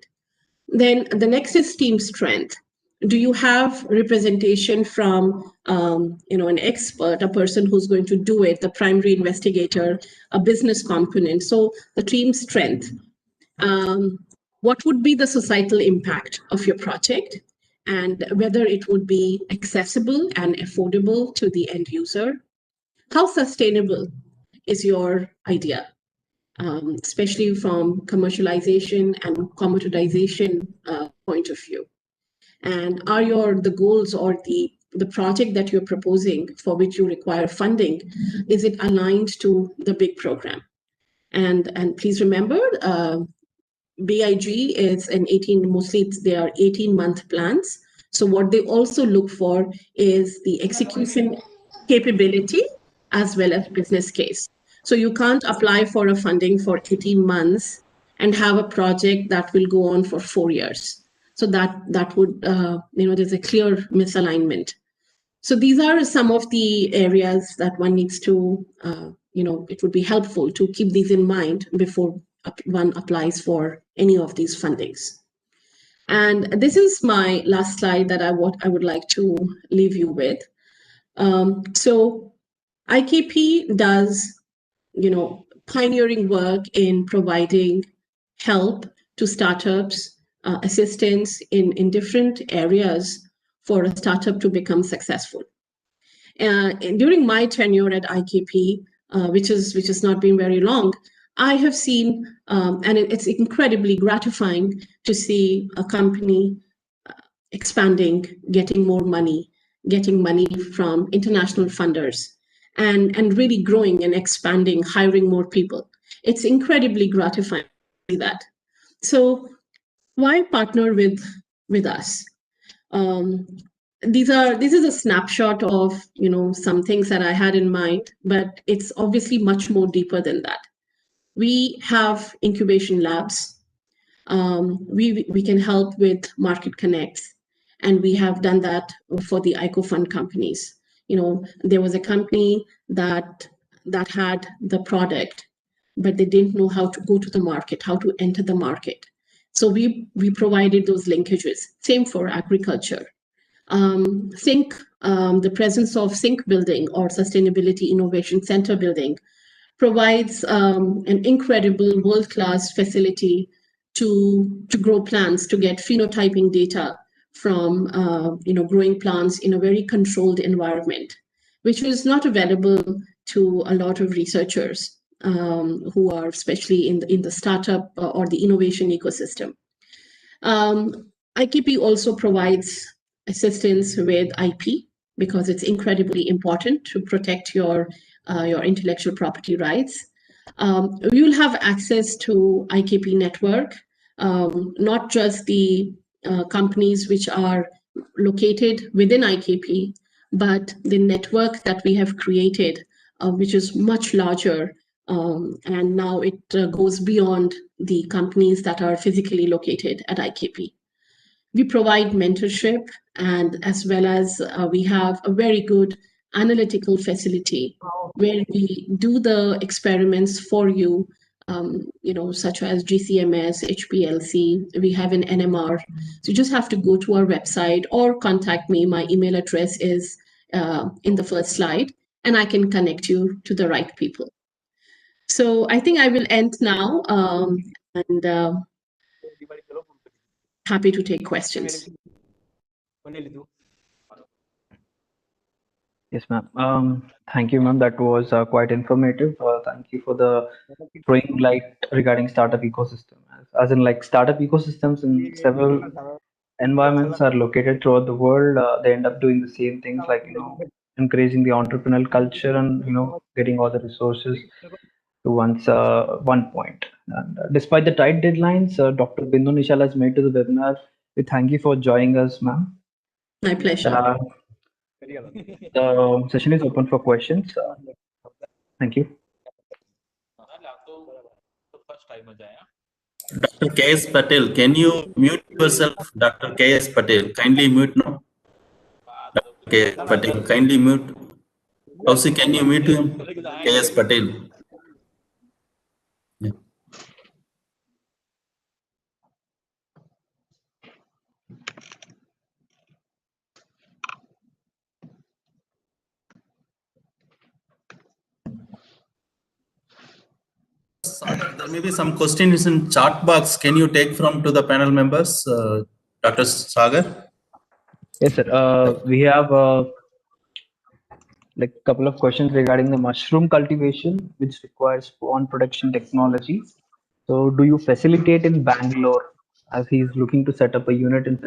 Then the next is team strength. Do you have representation from an expert, a person who's going to do it, the primary investigator, a business component? So the team strength. What would be the societal impact of your project, and whether it would be accessible and affordable to the end user? How sustainable is your idea, especially from commercialization and commoditization point of view? And are the goals or the project that you're proposing for which you require funding, is it aligned to the big program? And please remember, BIG is mostly they are 18-month plans. So what they also look for is the execution capability as well as business case. So you can't apply for a funding for 18 months and have a project that will go on for 4 years. So that would, there's a clear misalignment. So these are some of the areas that one needs to, it would be helpful to keep these in mind before one applies for any of these fundings. And this is my last slide that I would like to leave you with. So IKP does, pioneering work in providing help to startups, assistance in different areas for a startup to become successful. And during my tenure at IKP, which has not been very long, I have seen, and it's incredibly gratifying to see a company expanding, getting more money, getting money from international funders, and really growing and expanding, hiring more people. It's incredibly gratifying to see that. So why partner with us? This is a snapshot of some things that I had in mind, but it's obviously much more deeper than that. We have incubation labs. We can help with market connects, and we have done that for the Ico Fund companies. There was a company that had the product, but they didn't know how to go to the market, how to enter the market. So we provided those linkages. Same for agriculture. The presence of Think building or Sustainability Innovation Center building provides an incredible world-class facility to grow plants, to get phenotyping data from growing plants in a very controlled environment, which is not available to a lot of researchers who are especially in the startup or the innovation ecosystem. IKP also provides assistance with IP because it's incredibly important to protect your intellectual property rights. We will have access to IKP network, not just the companies which are located within IKP, but the network that we have created, which is much larger. And now it goes beyond the companies that are physically located at IKP. We provide mentorship, and as well as we have a very good analytical facility where we do the experiments for you, such as GCMS, HPLC. We have an NMR. So you just have to go to our website or contact me. My email address is in the first slide, and I can connect you to the right people. So I think I will end now, and happy to take questions. Yes, ma'am. Thank you, ma'am. That was quite informative. Thank you for the throwing light regarding startup ecosystem. As in, like, startup ecosystems in several environments are located throughout the world. They end up doing the same things, like encouraging the entrepreneurial culture and getting all the resources to one point. And despite the tight deadlines, Dr. Bindu Nishal has made to the webinar. We thank you for joining us, ma'am. My pleasure. The session is open for questions. Thank you. Dr. K.S. Patel, can you mute yourself? Dr. K.S. Patel, kindly mute now. Dr. K.S. Patel, kindly mute. Also, can you mute him? K.S. Patel. Yeah. There may be some questions in chat box. Can you take from to the panel members, Dr. Sagar? Yes, sir. We have like a couple of questions regarding the mushroom cultivation, which requires spawn production technology. So, do you facilitate in Bangalore, as he is looking to set up a unit in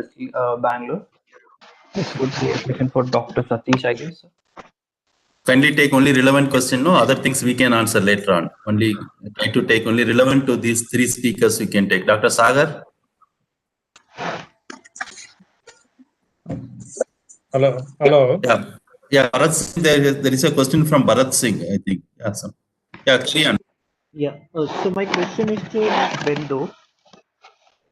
Bangalore? This would be a question for Dr. Satish, I guess. Kindly take only relevant question. No other things we can answer later on. Only try to take only relevant to these three speakers we can take. Dr. Sagar. Hello. Hello. Yeah. Bharat Singh, there is a question from Bharat Singh, I think. Yeah, carry on. Yeah. So my question is to Bindu.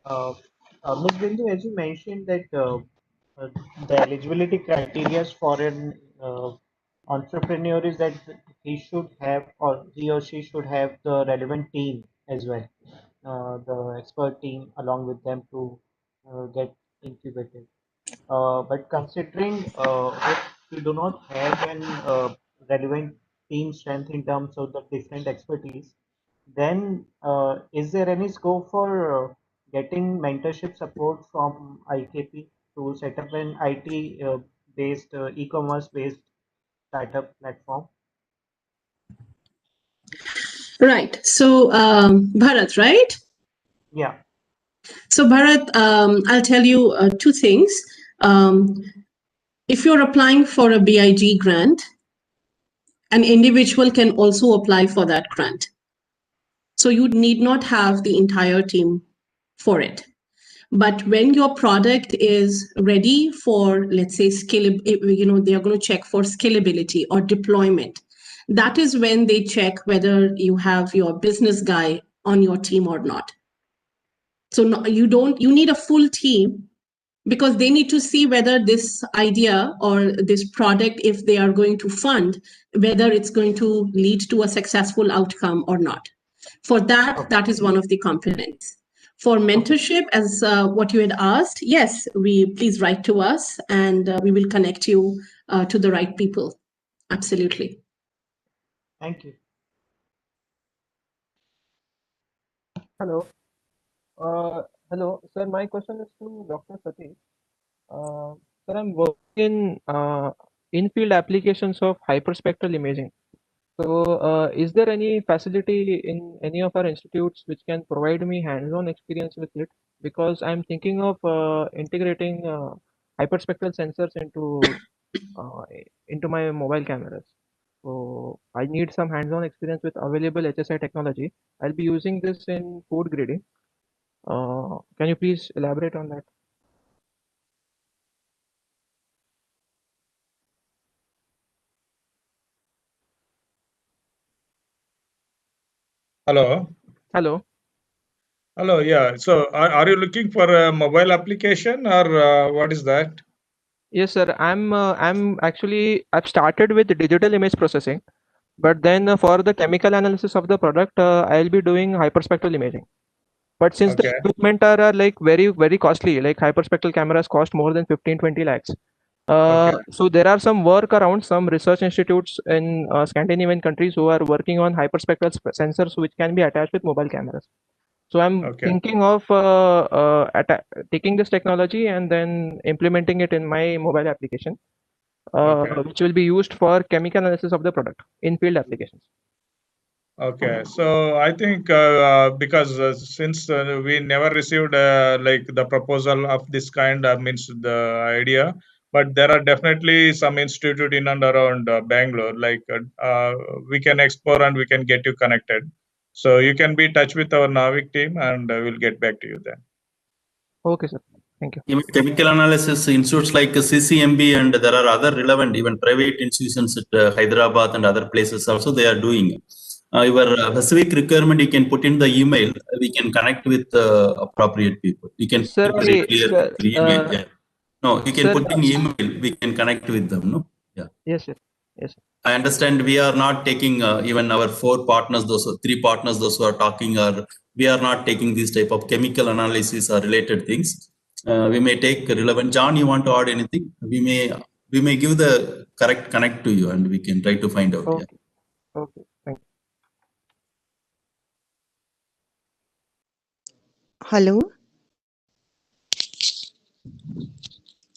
Ms. Bindu, as you mentioned that the eligibility criteria for an entrepreneur is that he should have, or he or she should have, the relevant team as well, the expert team along with them to get incubated. But considering if we do not have an relevant team strength in terms of the different expertise, then is there any scope for getting mentorship support from IKP to set up an IT based e-commerce based startup platform? Right. So Bharat, right? Yeah. So Bharat, I'll tell you two things. If you're applying for a BIG grant, an individual can also apply for that grant. So you need not have the entire team for it. But when your product is ready for, let's say, they are going to check for scalability or deployment. That is when they check whether you have your business guy on your team or not. So you need a full team, because they need to see whether this idea or this product, if they are going to fund, whether it's going to lead to a successful outcome or not. For that, that is one of the components. For mentorship, as what you had asked, yes, please write to us and we will connect you to the right people. Absolutely. Thank you. Hello. Hello, sir. My question is to Dr. Satish. Sir, I'm working in field applications of hyperspectral imaging. So, is there any facility in any of our institutes which can provide me hands-on experience with it? Because I'm thinking of integrating hyperspectral sensors into my mobile cameras. So, I need some hands-on experience with available HSI technology. I'll be using this in food grading. Can you please elaborate on that? Hello. Hello. Hello. Yeah. So, are you looking for a mobile application or what is that? Yes, sir. I've started with digital image processing, but then for the chemical analysis of the product, I'll be doing hyperspectral imaging. But since the Okay. equipment are like very, very costly, like hyperspectral cameras cost more than 15-20 lakhs. Okay. So there are some workarounds, some research institutes in Scandinavian countries who are working on hyperspectral sensors which can be attached with mobile cameras. So I'm Okay. thinking of taking this technology and then implementing it in my mobile application, Okay. which will be used for chemical analysis of the product in field applications. Okay, so I think because since we never received like the proposal of this kind, means the idea, but there are definitely some institute in and around Bangalore. Like we can explore and we can get you connected. So you can be in touch with our Navik team, and we'll get back to you then. Okay, sir. Thank you. Even chemical analysis institutes like CCMB and there are other relevant, even private institutions at Hyderabad and other places also they are doing. Your specific requirement you can put in the email. We can connect with appropriate people. You can put it very Sir, clear sir, email. Yeah. No, you can sir, put in email. We can connect with them. No. Yeah. yes, sir. Yes, sir. I understand we are not taking even our 4 partners, those 3 partners, those who are talking, or we are not taking these type of chemical analysis or related things. We may take relevant. John, you want to add anything? We may give the correct connect to you, and we can try to find out. Okay. Yeah. Okay. Thank you. Hello.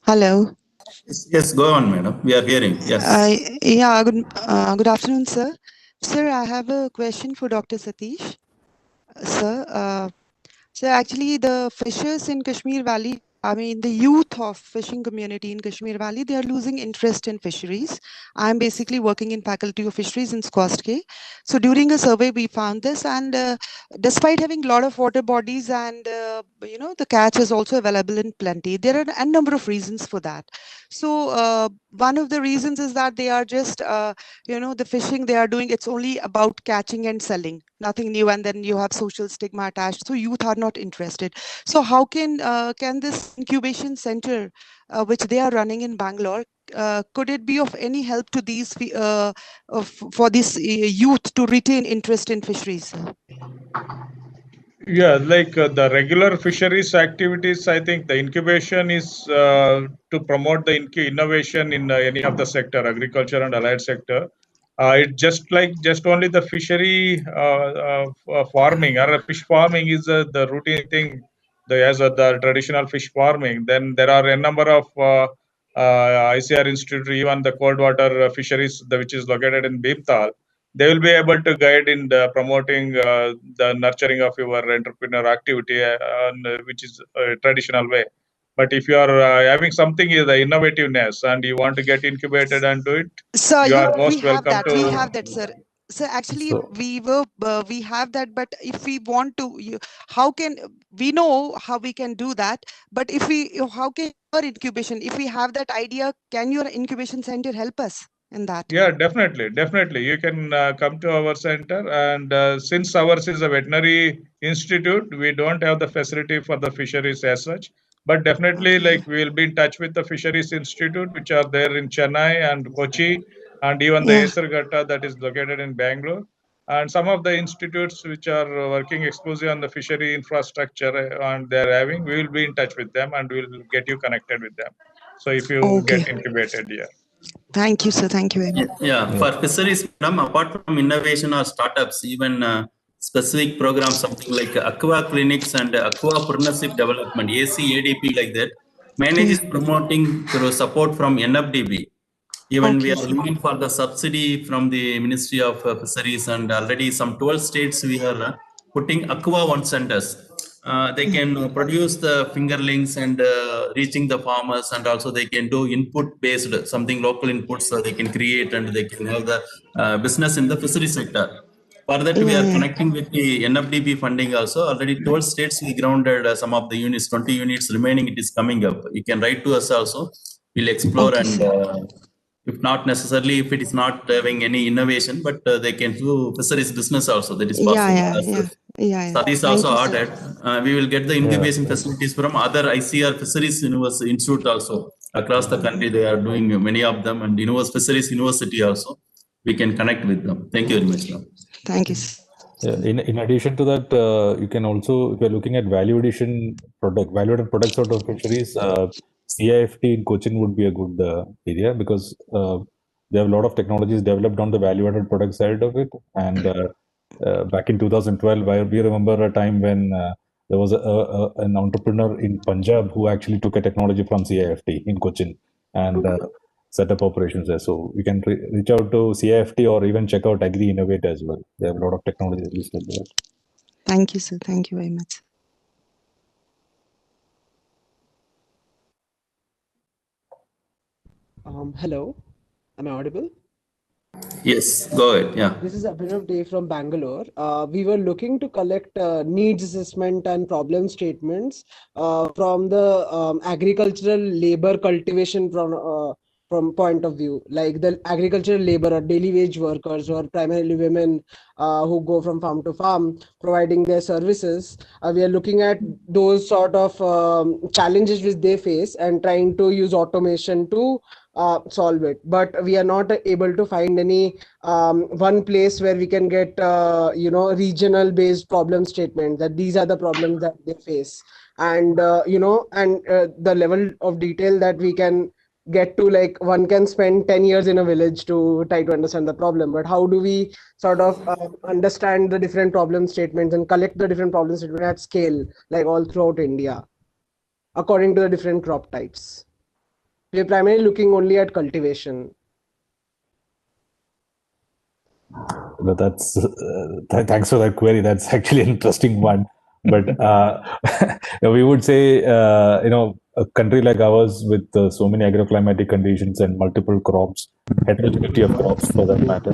Hello. Yes, go on, madam. We are hearing. Yes. Yeah. Good afternoon, sir. Sir, I have a question for Dr. Satish. Sir, actually, the fishers in Kashmir Valley, I mean, the youth of fishing community in Kashmir Valley, they are losing interest in fisheries. I'm basically working in Faculty of Fisheries in Squastke. So during a survey, we found this, and despite having a lot of water bodies and, the catch is also available in plenty, there are a number of reasons for that. So one of the reasons is that they are just, the fishing they are doing, it's only about catching and selling, nothing new. And then you have social stigma attached. So youth are not interested. So how can this incubation center, which they are running in Bangalore, could it be of any help to these for this youth to retain interest in fisheries? Yeah, like the regular fisheries activities, I think the incubation is to promote the innovation in any of the sector, agriculture and allied sector. It just only the fishery farming or fish farming is the routine thing, as the traditional fish farming. Then there are a number of ICR Institute, even the cold water fisheries, which is located in Bhimtal. They will be able to guide in the promoting the nurturing of your entrepreneur activity, which is a traditional way. But if you are having something is the innovativeness and you want to get incubated and do it, Sir, you are we most have welcome that. We to. have that, sir. So actually, So- we have that, but if we want to, how can we know how we can do that? But how can your incubation, if we have that idea, can your incubation center help us in that? Yeah, definitely. You can come to our center, and since ours is a veterinary institute, we don't have the facility for the fisheries as such. But definitely, like we will be in touch with the fisheries institute, which are there in Chennai and Kochi, and even the Esarghatta that is located in Bangalore. And some of the institutes which are working exclusively on the fishery infrastructure and they're having, we will be in touch with them and we'll get you connected with them. So if you get incubated here. Thank you, sir. Thank you very much. Yeah, for fisheries, madam, apart from innovation or startups, even specific programs, something like aqua clinics and aquaprenneurship development, ACADP, like that, manage is promoting through support from NFDB. Even we are looking for the subsidy from the Ministry of Fisheries, and already some 12 states we are putting aqua one centers. They can produce the fingerlings and reaching the farmers, and also they can do input based, something local inputs they can create, and they can have the business in the fishery sector. For that, we are connecting with the NFDB funding also. Already 12 states we grounded some of the units, 20 units remaining, it is coming up. You can write to us also. We'll explore and if not necessarily, if it is not having any innovation, but they can do fisheries business also. That is possible. Studies also added. We will get the incubation facilities from other ICR fisheries institute also across the country. They are doing many of them, and fisheries university also. We can connect with them. Thank you very much, ma'am. Thank you. Yeah, in addition to that, you can also, if you're looking at value-added products out of fisheries, CIFT in Cochin would be a good area, because there are a lot of technologies developed on the value-added product side of it. And back in 2012, we remember a time when there was an entrepreneur in Punjab who actually took a technology from CIFT in Cochin and set up operations there. So you can reach out to CIFT or even check out Agri Innovate as well. They have a lot of technology listed there. Thank you, sir. Thank you very much. Hello, am I audible? Yes, go ahead. Yeah. This is Abhinav Day from Bangalore. We were looking to collect needs assessment and problem statements from the agricultural labor cultivation from point of view, like the agricultural labor or daily wage workers, or primarily women who go from farm to farm providing their services. We are looking at those sort of challenges which they face and trying to use automation to solve it, but we are not able to find any one place where we can get regional based problem statement that these are the problems that they face, and the level of detail that we can get to, like one can spend 10 years in a village to try to understand the problem, but how do we sort of understand the different problem statements and collect the different problem statements at scale, like all throughout India according to the different crop types? We're primarily looking only at cultivation. But that's thanks for that query. That's actually an interesting one. But we would say, a country like ours with so many agroclimatic conditions and multiple crops, heterogeneity of crops for that matter,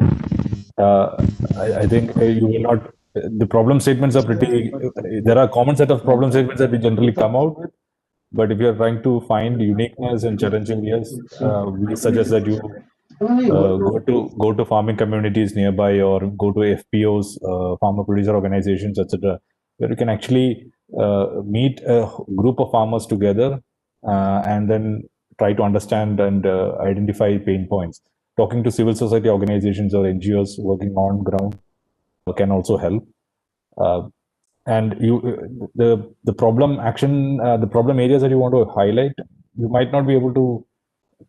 I think you will not. The problem statements are pretty. There are common set of problem statements that we generally come out with. But if you're trying to find uniqueness and challenging areas, we suggest that you go to farming communities nearby, or go to FPOs, farmer producer organizations, etc., where you can actually meet a group of farmers together and then try to understand and identify pain points. Talking to civil society organizations or NGOs working on ground can also help. And the problem areas that you want to highlight, you might not be able to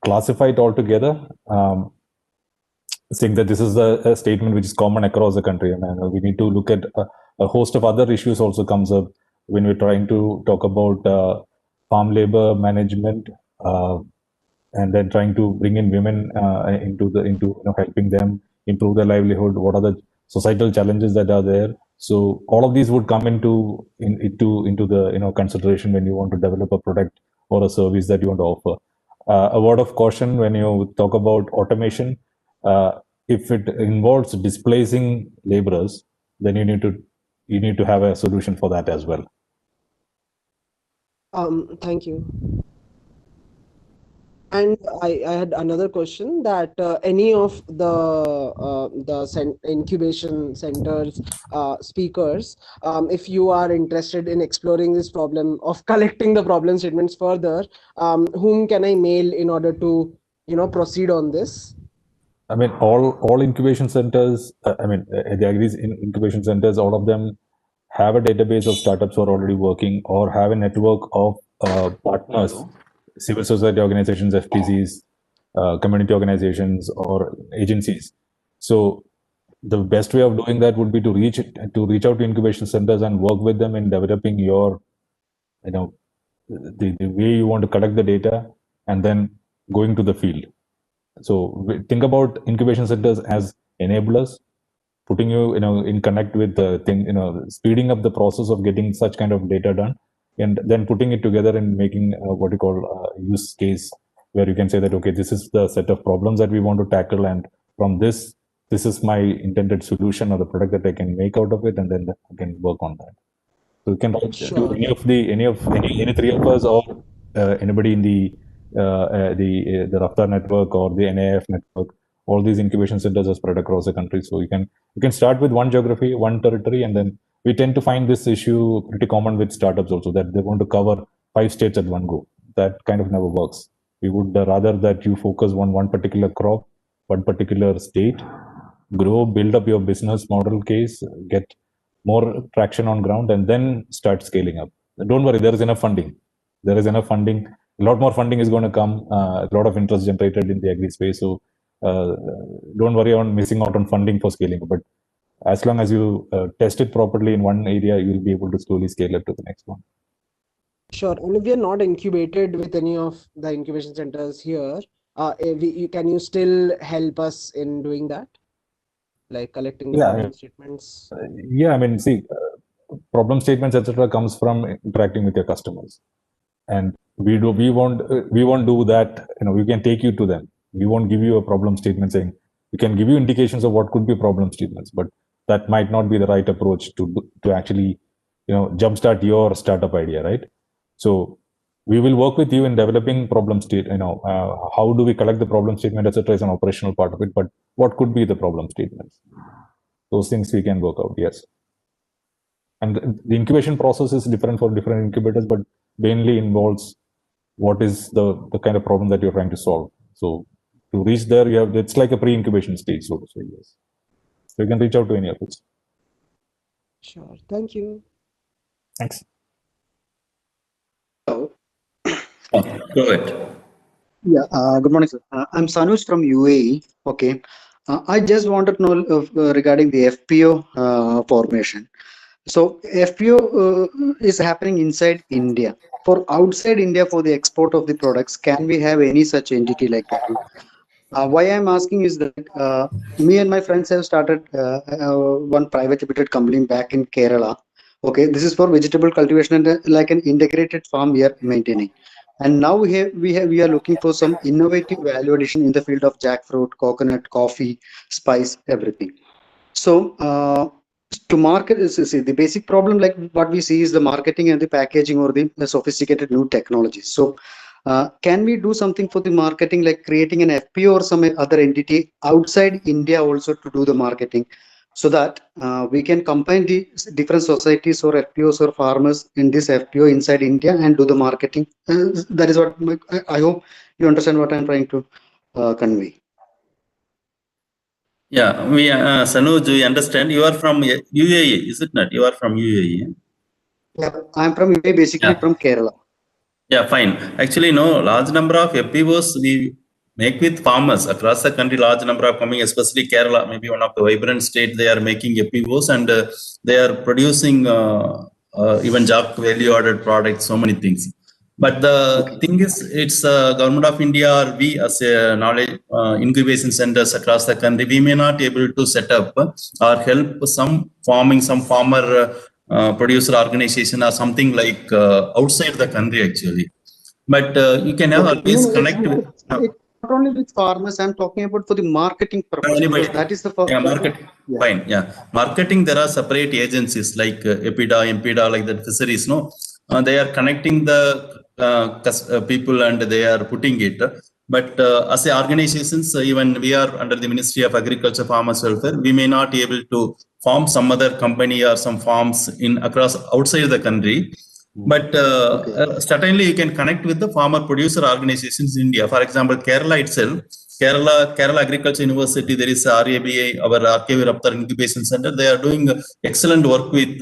classify it all together, saying that this is a statement which is common across the country. And we need to look at a host of other issues also comes up when we're trying to talk about farm labor management, and then trying to bring in women into helping them improve their livelihood. What are the societal challenges that are there? So all of these would come into the consideration when you want to develop a product or a service that you want to offer. A word of caution when you talk about automation. if it involves displacing laborers, then you need to have a solution for that as well. Thank you. And I had another question that any of the incubation centers speakers, if you are interested in exploring this problem of collecting the problem statements further, whom can I mail in order to proceed on this? I mean, all incubation centers. The Agri incubation centers, all of them have a database of startups who are already working or have a network of partners, civil society organizations, FPCs, community organizations, or agencies. So the best way of doing that would be to reach out to incubation centers and work with them in developing your, the way you want to collect the data, and then going to the field. So think about incubation centers as enablers, putting you, in connect with the thing, speeding up the process of getting such kind of data done, and then putting it together and making what you call a use case, where you can say that, okay, this is the set of problems that we want to tackle, and from this is my intended solution or the product that I can make out of it, and then I can work on that. So you can write to any three of us, or anybody in the Raftar network or the NAF network. All these incubation centers are spread across the country. So you can start with one geography, one territory, and then we tend to find this issue pretty common with startups also, that they want to cover 5 states at one go. That kind of never works. We would rather that you focus on one particular crop, one particular state, grow, build up your business model case, get more traction on ground, and then start scaling up. Don't worry, there is enough funding. There is enough funding. A lot more funding is going to come. A lot of interest generated in the agri space. So don't worry on missing out on funding for scaling. But as long as you test it properly in one area, you will be able to slowly scale up to the next one. Sure. And if we are not incubated with any of the incubation centers here, can you still help us in doing that? Like collecting the problem statements? Problem statements, etc., comes from interacting with your customers. And we won't do that. We can take you to them. We won't give you a problem statement saying, we can give you indications of what could be problem statements, but that might not be the right approach to actually, jumpstart your startup idea, right? So we will work with you in developing problem state. How do we collect the problem statement, etc., is an operational part of it. But what could be the problem statements? Those things we can work out. Yes. And the incubation process is different for different incubators, but mainly involves what is the kind of problem that you're trying to solve. So to reach there, it's like a pre-incubation stage, so to say. Yes. So you can reach out to any of us. Sure. Thank you. Thanks. Go ahead. Yeah. Good morning, sir. I'm Sanuj from UAE. Okay. I just wanted to know regarding the FPO formation. So FPO is happening inside India. For outside India, for the export of the products, can we have any such entity like that? Why I'm asking is that me and my friends have started one private limited company back in Kerala. Okay, this is for vegetable cultivation and like an integrated farm we are maintaining. And now we are looking for some innovative value addition in the field of jackfruit, coconut, coffee, spice, everything. So to market, see, the basic problem like what we see is the marketing and the packaging or the sophisticated new technologies. So can we do something for the marketing, like creating an FPO or some other entity outside India also to do the marketing, so that we can combine the different societies or FPOs or farmers in this FPO inside India and do the marketing? That is what I hope you understand what I'm trying to convey. Yeah, Sanuj, we understand you are from UAE, is it not? You are from UAE. Yeah, I'm from UAE, basically from Kerala. Yeah, fine. Actually, no, large number of FPOs we make with farmers across the country. Large number of coming, especially Kerala, maybe one of the vibrant states. They are making FPOs and they are producing even job value-added products. So many things. But the thing is, it's government of India or we as a knowledge incubation centers across the country, we may not able to set up or help some farmer producer organization or something like outside the country actually. But you can have always connect with. only with farmers. I'm talking about for the marketing purpose. Anybody? That is the first. Yeah, fine. Yeah, marketing. There are separate agencies like EPIDA, like that. Fisheries, no, they are connecting the people and they are putting it. But as a organizations, even we are under the Ministry of Agriculture, Farmers Welfare, we may not be able to form some other company or some farms in across outside the country. But certainly you can connect with the farmer producer organizations in India. For example, Kerala itself, Kerala Agriculture University, there is RABI, our RKV Raptar Incubation Center. They are doing excellent work with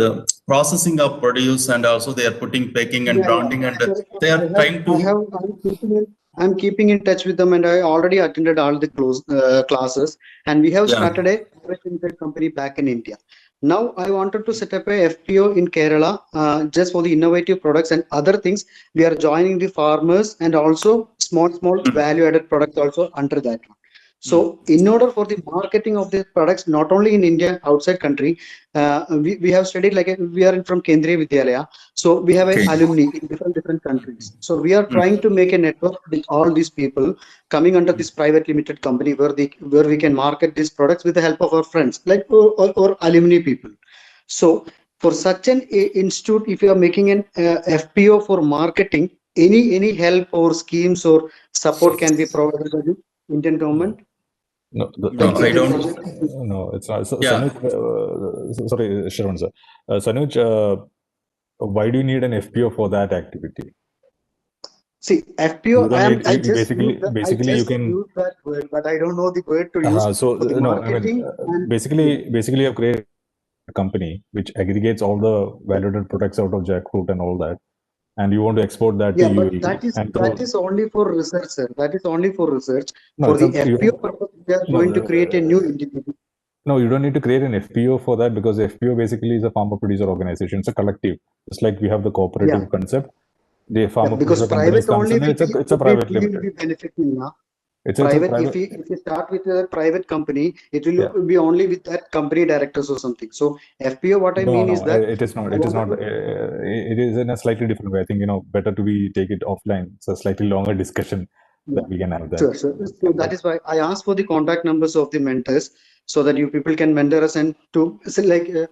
processing of produce, and also they are putting packing and branding, and they are trying to. I'm keeping in touch with them, and I already attended all the classes, and we have started a private limited company back in India. Now I wanted to set up a FPO in Kerala just for the innovative products and other things. We are joining the farmers and also small value added products also under that one. So in order for the marketing of these products, not only in India, outside country, we have studied, like we are from Kendriya Vidyalaya. So we have alumni in different countries. So we are trying to make a network with all these people coming under this private limited company where we can market these products with the help of our friends, like or alumni people. So for such an institute, if you are making an FPO for marketing, any help or schemes or support can be provided by the Indian government? No, I don't. No, it's not. So, Yeah. Sanuj, sorry, Shravan sir. Sanuj, why do you need an FPO for that activity? See, FPO, I just basically you can use that word, but I don't know the word to use. So for the no, I mean, basically you have created a company which aggregates all the valued products out of jackfruit and all that, and you want to export that to UAE. That is only for research, sir. That is only for research. No, for the FPO purpose, we are going to create a new entity. No, you don't need to create an FPO for that, because FPO basically is a farmer producer organization. It's a collective. Just like we have the cooperative concept. The farmer because private only, it's a private we will limited. be benefiting now. It's private, a private. If you start with a private company, it will be only with that company directors or something. So FPO, what I mean is that it is not. It is not. It is in a slightly different way. I think better to take it offline. It's a slightly longer discussion that we can have that. Sure. So that is why I asked for the contact numbers of the mentors, so that you people can mentor us, and to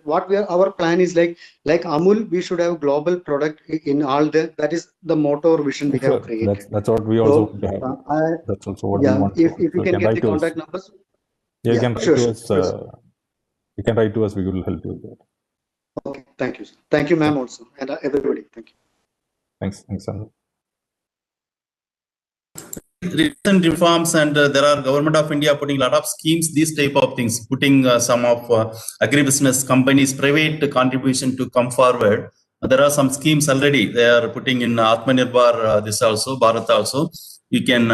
what our plan is like Amul, we should have global product in all that is the motto or vision we have created. That's what we also want to have. That's also what we want. If you can get the contact numbers, you can write to us. You can write to us. We will help you with that. Okay, thank you, sir. Thank you, ma'am, also, and everybody. Thank you. Thanks, Sandhu. Recent reforms, and there are Government of India putting a lot of schemes, these type of things, putting some of agribusiness companies, private contribution to come forward. There are some schemes already. They are putting in Atmanirbhar, this also, Bharat also. We can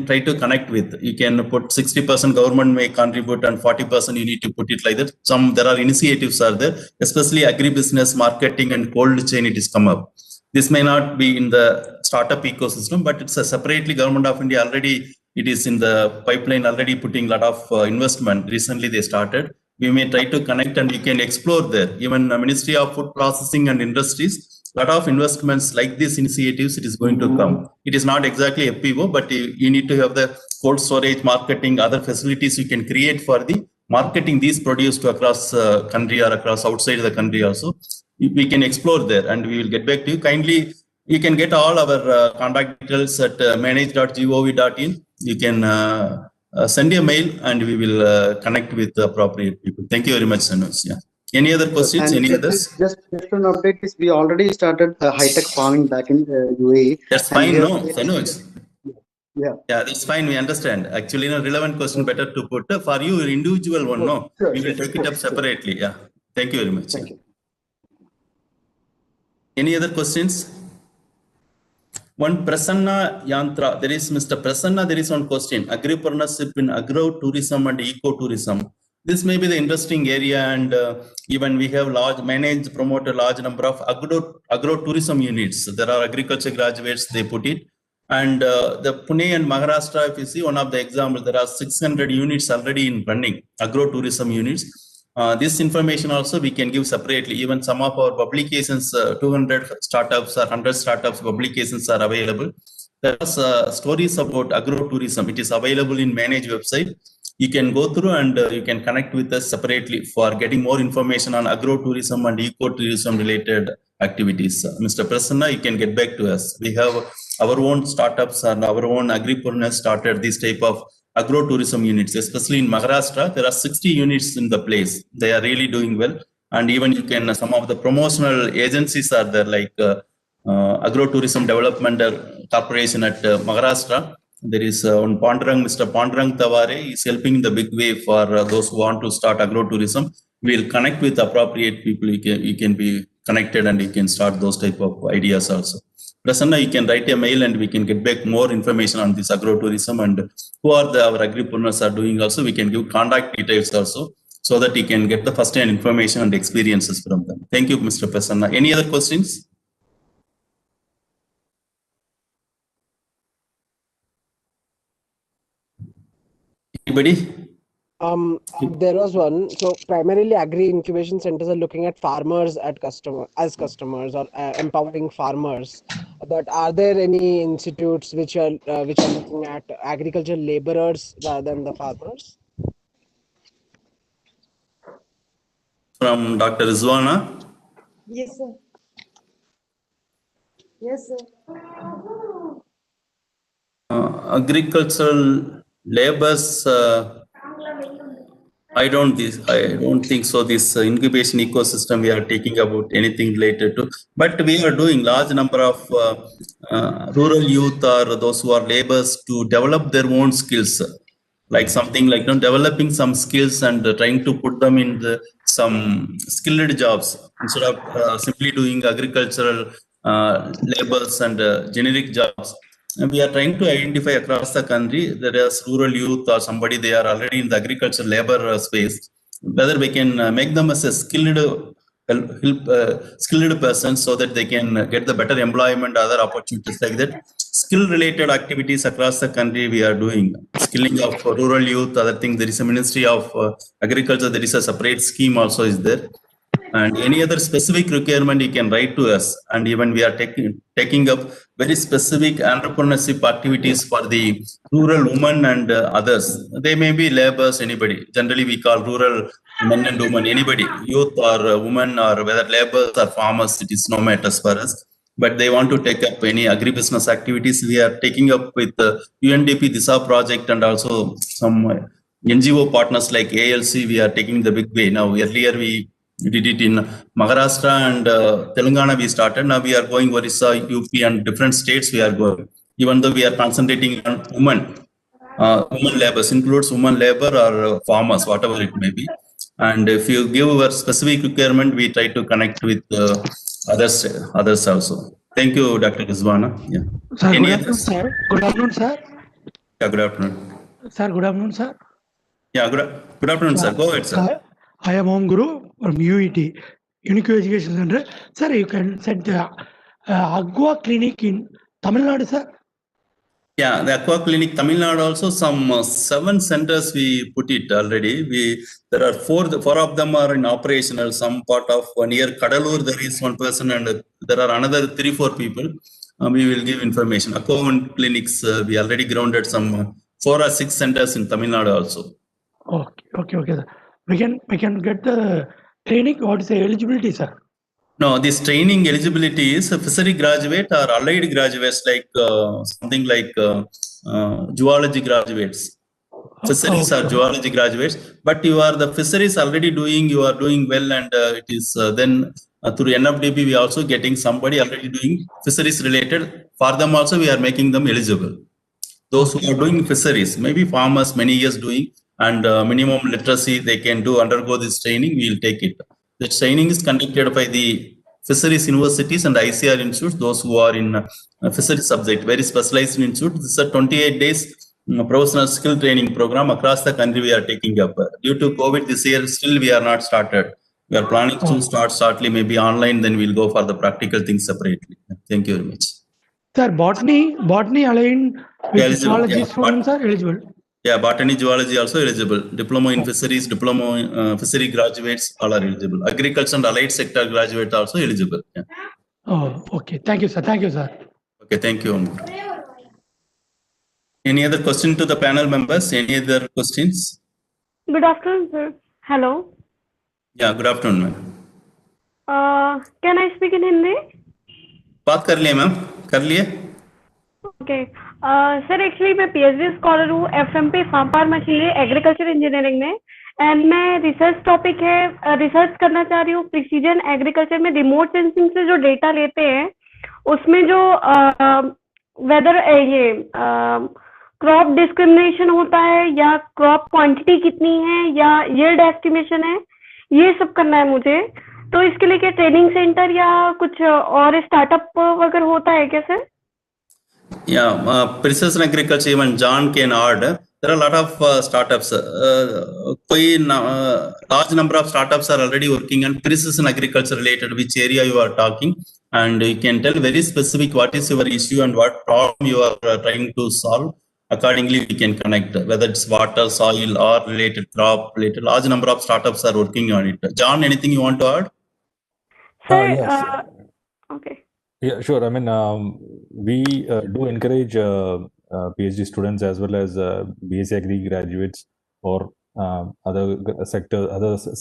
try to connect with. You can put 60% government may contribute and 40% you need to put it like that. There are initiatives are there, especially agribusiness marketing and cold chain. It is come up. This may not be in the startup ecosystem, but it's a separately Government of India already. It is in the pipeline already, putting a lot of investment. Recently they started. We may try to connect and we can explore there. Even Ministry of Food Processing and Industries, a lot of investments like these initiatives, it is going to come. It is not exactly FPO, but you need to have the cold storage, marketing, other facilities you can create for the marketing these produce to across country or across outside the country also. We can explore there, and we will get back to you. Kindly, you can get all our contact details at manage.gov.in. You can send a mail, and we will connect with the appropriate people. Thank you very much, Sanuj. Yeah. Any other questions? And others? Just an update is we already started high-tech farming back in UAE. That's fine, no, Sanuj. Yeah, that's fine. We understand. Actually, relevant question better to put for you, individual one. No, we will take it up separately. Yeah. Thank you very much. Thank you. Any other questions? One Prasanna Yantra. There is Mr. Prasanna. There is one question. Agripreneurship in agro-tourism and eco-tourism. This may be the interesting area, and even we have promote a large number of agro-tourism units. There are agriculture graduates, they put it. And the Pune and Maharashtra, if you see one of the examples, there are 600 units already in running, agro-tourism units. This information also we can give separately. Even some of our publications, 200 startups or 100 startups publications are available. There are stories about agro-tourism. It is available in Manage website. You can go through and you can connect with us separately for getting more information on agro-tourism and eco-tourism related activities. Mr. Prasanna, you can get back to us. We have our own startups and our own agripreneurs started this type of agro-tourism units, especially in Maharashtra. There are 60 units in the place. They are really doing well. And even you can, some of the promotional agencies are there, like Agro-Tourism Development Corporation at Maharashtra. There is one Mr. Pandurang Taware is helping in the big way for those who want to start agro-tourism. We'll connect with appropriate people. You can be connected and you can start those type of ideas also. Prasanna, you can write a mail and we can get back more information on this agro-tourism and who are our agripreneurs are doing also. We can give contact details also so that you can get the first-hand information and experiences from them. Thank you, Mr. Prasanna. Any other questions? Anybody? There was one. So primarily agri incubation centers are looking at farmers as customers or empowering farmers. But are there any institutes which are looking at agricultural laborers rather than the farmers? From Dr. Rizwana? Yes, sir. Yes, sir. Agricultural labors, I don't think so. This incubation ecosystem we are taking about anything related to, but we are doing large number of rural youth or those who are laborers to develop their own skills, like something like developing some skills and trying to put them in some skilled jobs instead of simply doing agricultural labors and generic jobs. And we are trying to identify across the country there is rural youth or somebody they are already in the agriculture labor space, whether we can make them as a skilled persons so that they can get the better employment, other opportunities like that. Skill related activities across the country we are doing. Skilling of rural youth, other things. There is a Ministry of Agriculture, there is a separate scheme also is there. And any other specific requirement you can write to us, and even we are taking up very specific entrepreneurship activities for the rural women and others. They may be laborers, anybody. Generally we call rural men and women, anybody, youth or women or whether laborers or farmers, it is no matters for us. But they want to take up any agribusiness activities. We are taking up with the UNDP DISA project and also some NGO partners like ALC. We are taking the big way now. Earlier we did it in Maharashtra and Telangana we started. Now we are going Orissa, UP and different states we are going. Even though we are concentrating on women laborers, includes women labor or farmers, whatever it may be. And if you give a specific requirement, we try to connect with others also. Thank you, Dr. Rizwana. Yeah. Sir, good afternoon, sir. Good afternoon, sir. Yeah, good afternoon. Sir, good afternoon, sir. Yeah, good afternoon, sir. Go ahead, sir. I am Om Guru from UET, Unique Education Center. Sir, you can set the Aqua Clinic in Tamil Nadu, sir. Yeah, the Aqua Clinic Tamil Nadu also some 7 centers we put it already. There are 4 of them are in operational. Some part of near Kadalur there is 1 person and there are another 3-4 people. We will give information. Aqua Clinics we already grounded some 4 or 6 centers in Tamil Nadu also. Okay, sir. We can get the training. What is the eligibility, sir? No, this training eligibility is a fishery graduate or allied graduates, like something like zoology graduates. Fisheries are zoology graduates, but you are the fisheries already doing, you are doing well, and it is then through NFDP we are also getting somebody already doing fisheries related. For them also we are making them eligible. Those who are doing fisheries, maybe farmers many years doing, and minimum literacy they can undergo this training, we will take it. The training is conducted by the fisheries universities and ICR institutes, those who are in fisheries subject, very specialized institute. This is a 28 days professional skill training program across the country we are taking up. Due to COVID this year, still we are not started. We are planning to start shortly, maybe online, then we'll go for the practical things separately. Thank you very much. Sir, botany aligned with zoology students are eligible. Yeah, botany, zoology also eligible. Diploma in fisheries, diploma in fishery graduates all are eligible. Agriculture and allied sector graduate also eligible. Yeah. Oh, okay. Thank you, sir. Okay, thank you. Any other question to the panel members? Any other questions? Good afternoon, sir. Hello. Yeah, good afternoon, ma'am. Can I speak in Hindi? बात कर लिए ma'am, कर लिए. Okay. Sir, actually मैं PhD scholar हूँ FMP farm power machinery agriculture engineering में and मैं research topic है रिसर्च करना चाह रही हूँ प्रिसीजन एग्रीकल्चर में रिमोट सेंसिंग से जो डेटा लेते हैं उसमें जो वेदर ये क्रॉप डिस्क्रिमिनेशन होता है या क्रॉप क्वांटिटी कितनी है या यील्ड एस्टिमेशन है, ये सब करना है मुझे. तो इसके लिए क्या ट्रेनिंग सेंटर या कुछ और स्टार्टअप वगैरह होता है क्या sir? Yeah, precision agriculture, even John can add. There are a lot of startups. Large number of startups are already working on precision agriculture related, which area you are talking, and you can tell very specific what is your issue and what problem you are trying to solve. Accordingly, we can connect, whether it's water, soil, or related crop related. Large number of startups are working on it. John, anything you want to add? Sir, Yes. okay. Yeah, sure. I mean, we do encourage PhD students as well as BSc Agri graduates or other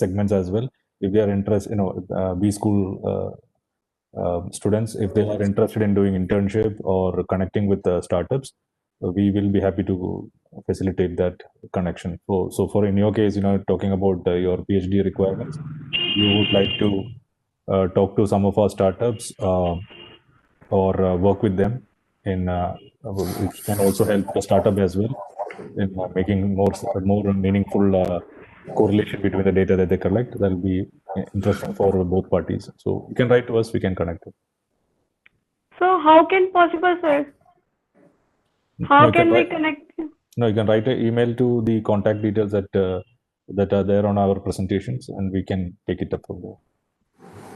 segments as well. If they are interested, B school students, if they are interested in doing internship or connecting with startups, we will be happy to facilitate that connection. So for in your case, talking about your PhD requirements, you would like to talk to some of our startups or work with them in which can also help the startup as well in making more meaningful correlation between the data that they collect. That will be interesting for both parties. So you can write to us, we can connect it. So how can possible, sir? How can we connect? No, you can write an email to the contact details that are there on our presentations, and we can take it up from there.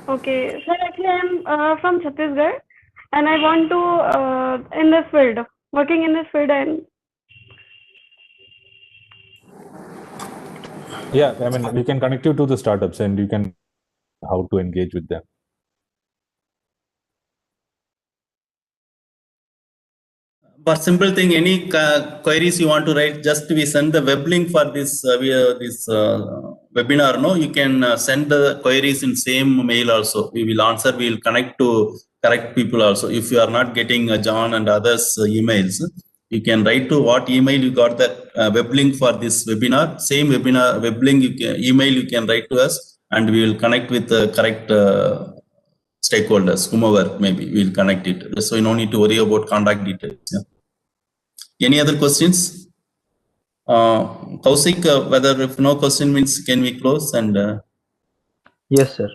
Okay, sir. Actually, I'm from Chhattisgarh, and I want to in this field, working in this field, and yeah, I mean, we can connect you to the startups, and you can how to engage with them. For simple thing, any queries you want to write, just we send the web link for this webinar. No, you can send the queries in same mail also. We will answer. We will connect to correct people also. If you are not getting John and others emails, you can write to what email you got that web link for this webinar. Same webinar web link email you can write to us, and we will connect with the correct stakeholders, whomever maybe we'll connect it. So you don't need to worry about contact details. Yeah. Any other questions? Kausik, whether if no question means can we close and? Yes, sir.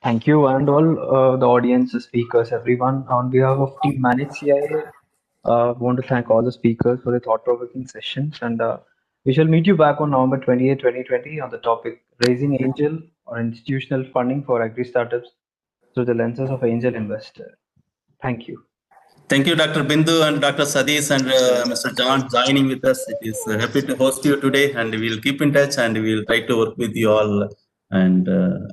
Thank you and all the audience, speakers, everyone. On behalf of Team Manage CIA, I want to thank all the speakers for the thought-provoking sessions, and we shall meet you back on November 28, 2020 on the topic Raising Angel or Institutional Funding for Agri-Startups through the lenses of Angel Investor. Thank you. Thank you, Dr. Bindu and Dr. Sadish and Mr. John joining with us. It is happy to host you today, and we'll keep in touch and we'll try to work with you all and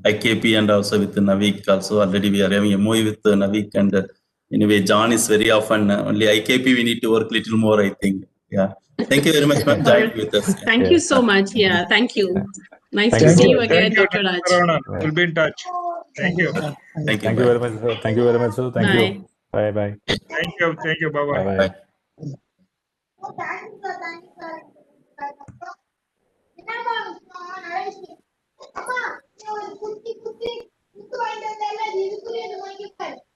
IKP and also with Navik. Also, already we are having a MOU with Navik, and anyway, John is very often only IKP. We need to work a little more, I think. Yeah. Thank you very much for joining with us. Yeah. Thank you so much. Yeah, thank you. Nice to see you again, Dr. Raj. We'll be in touch. Thank you. Thank you. Thank you very much, sir. Thank you very much, sir. Thank you. Bye bye. Thank you. Thank you. Bye bye. Bye bye.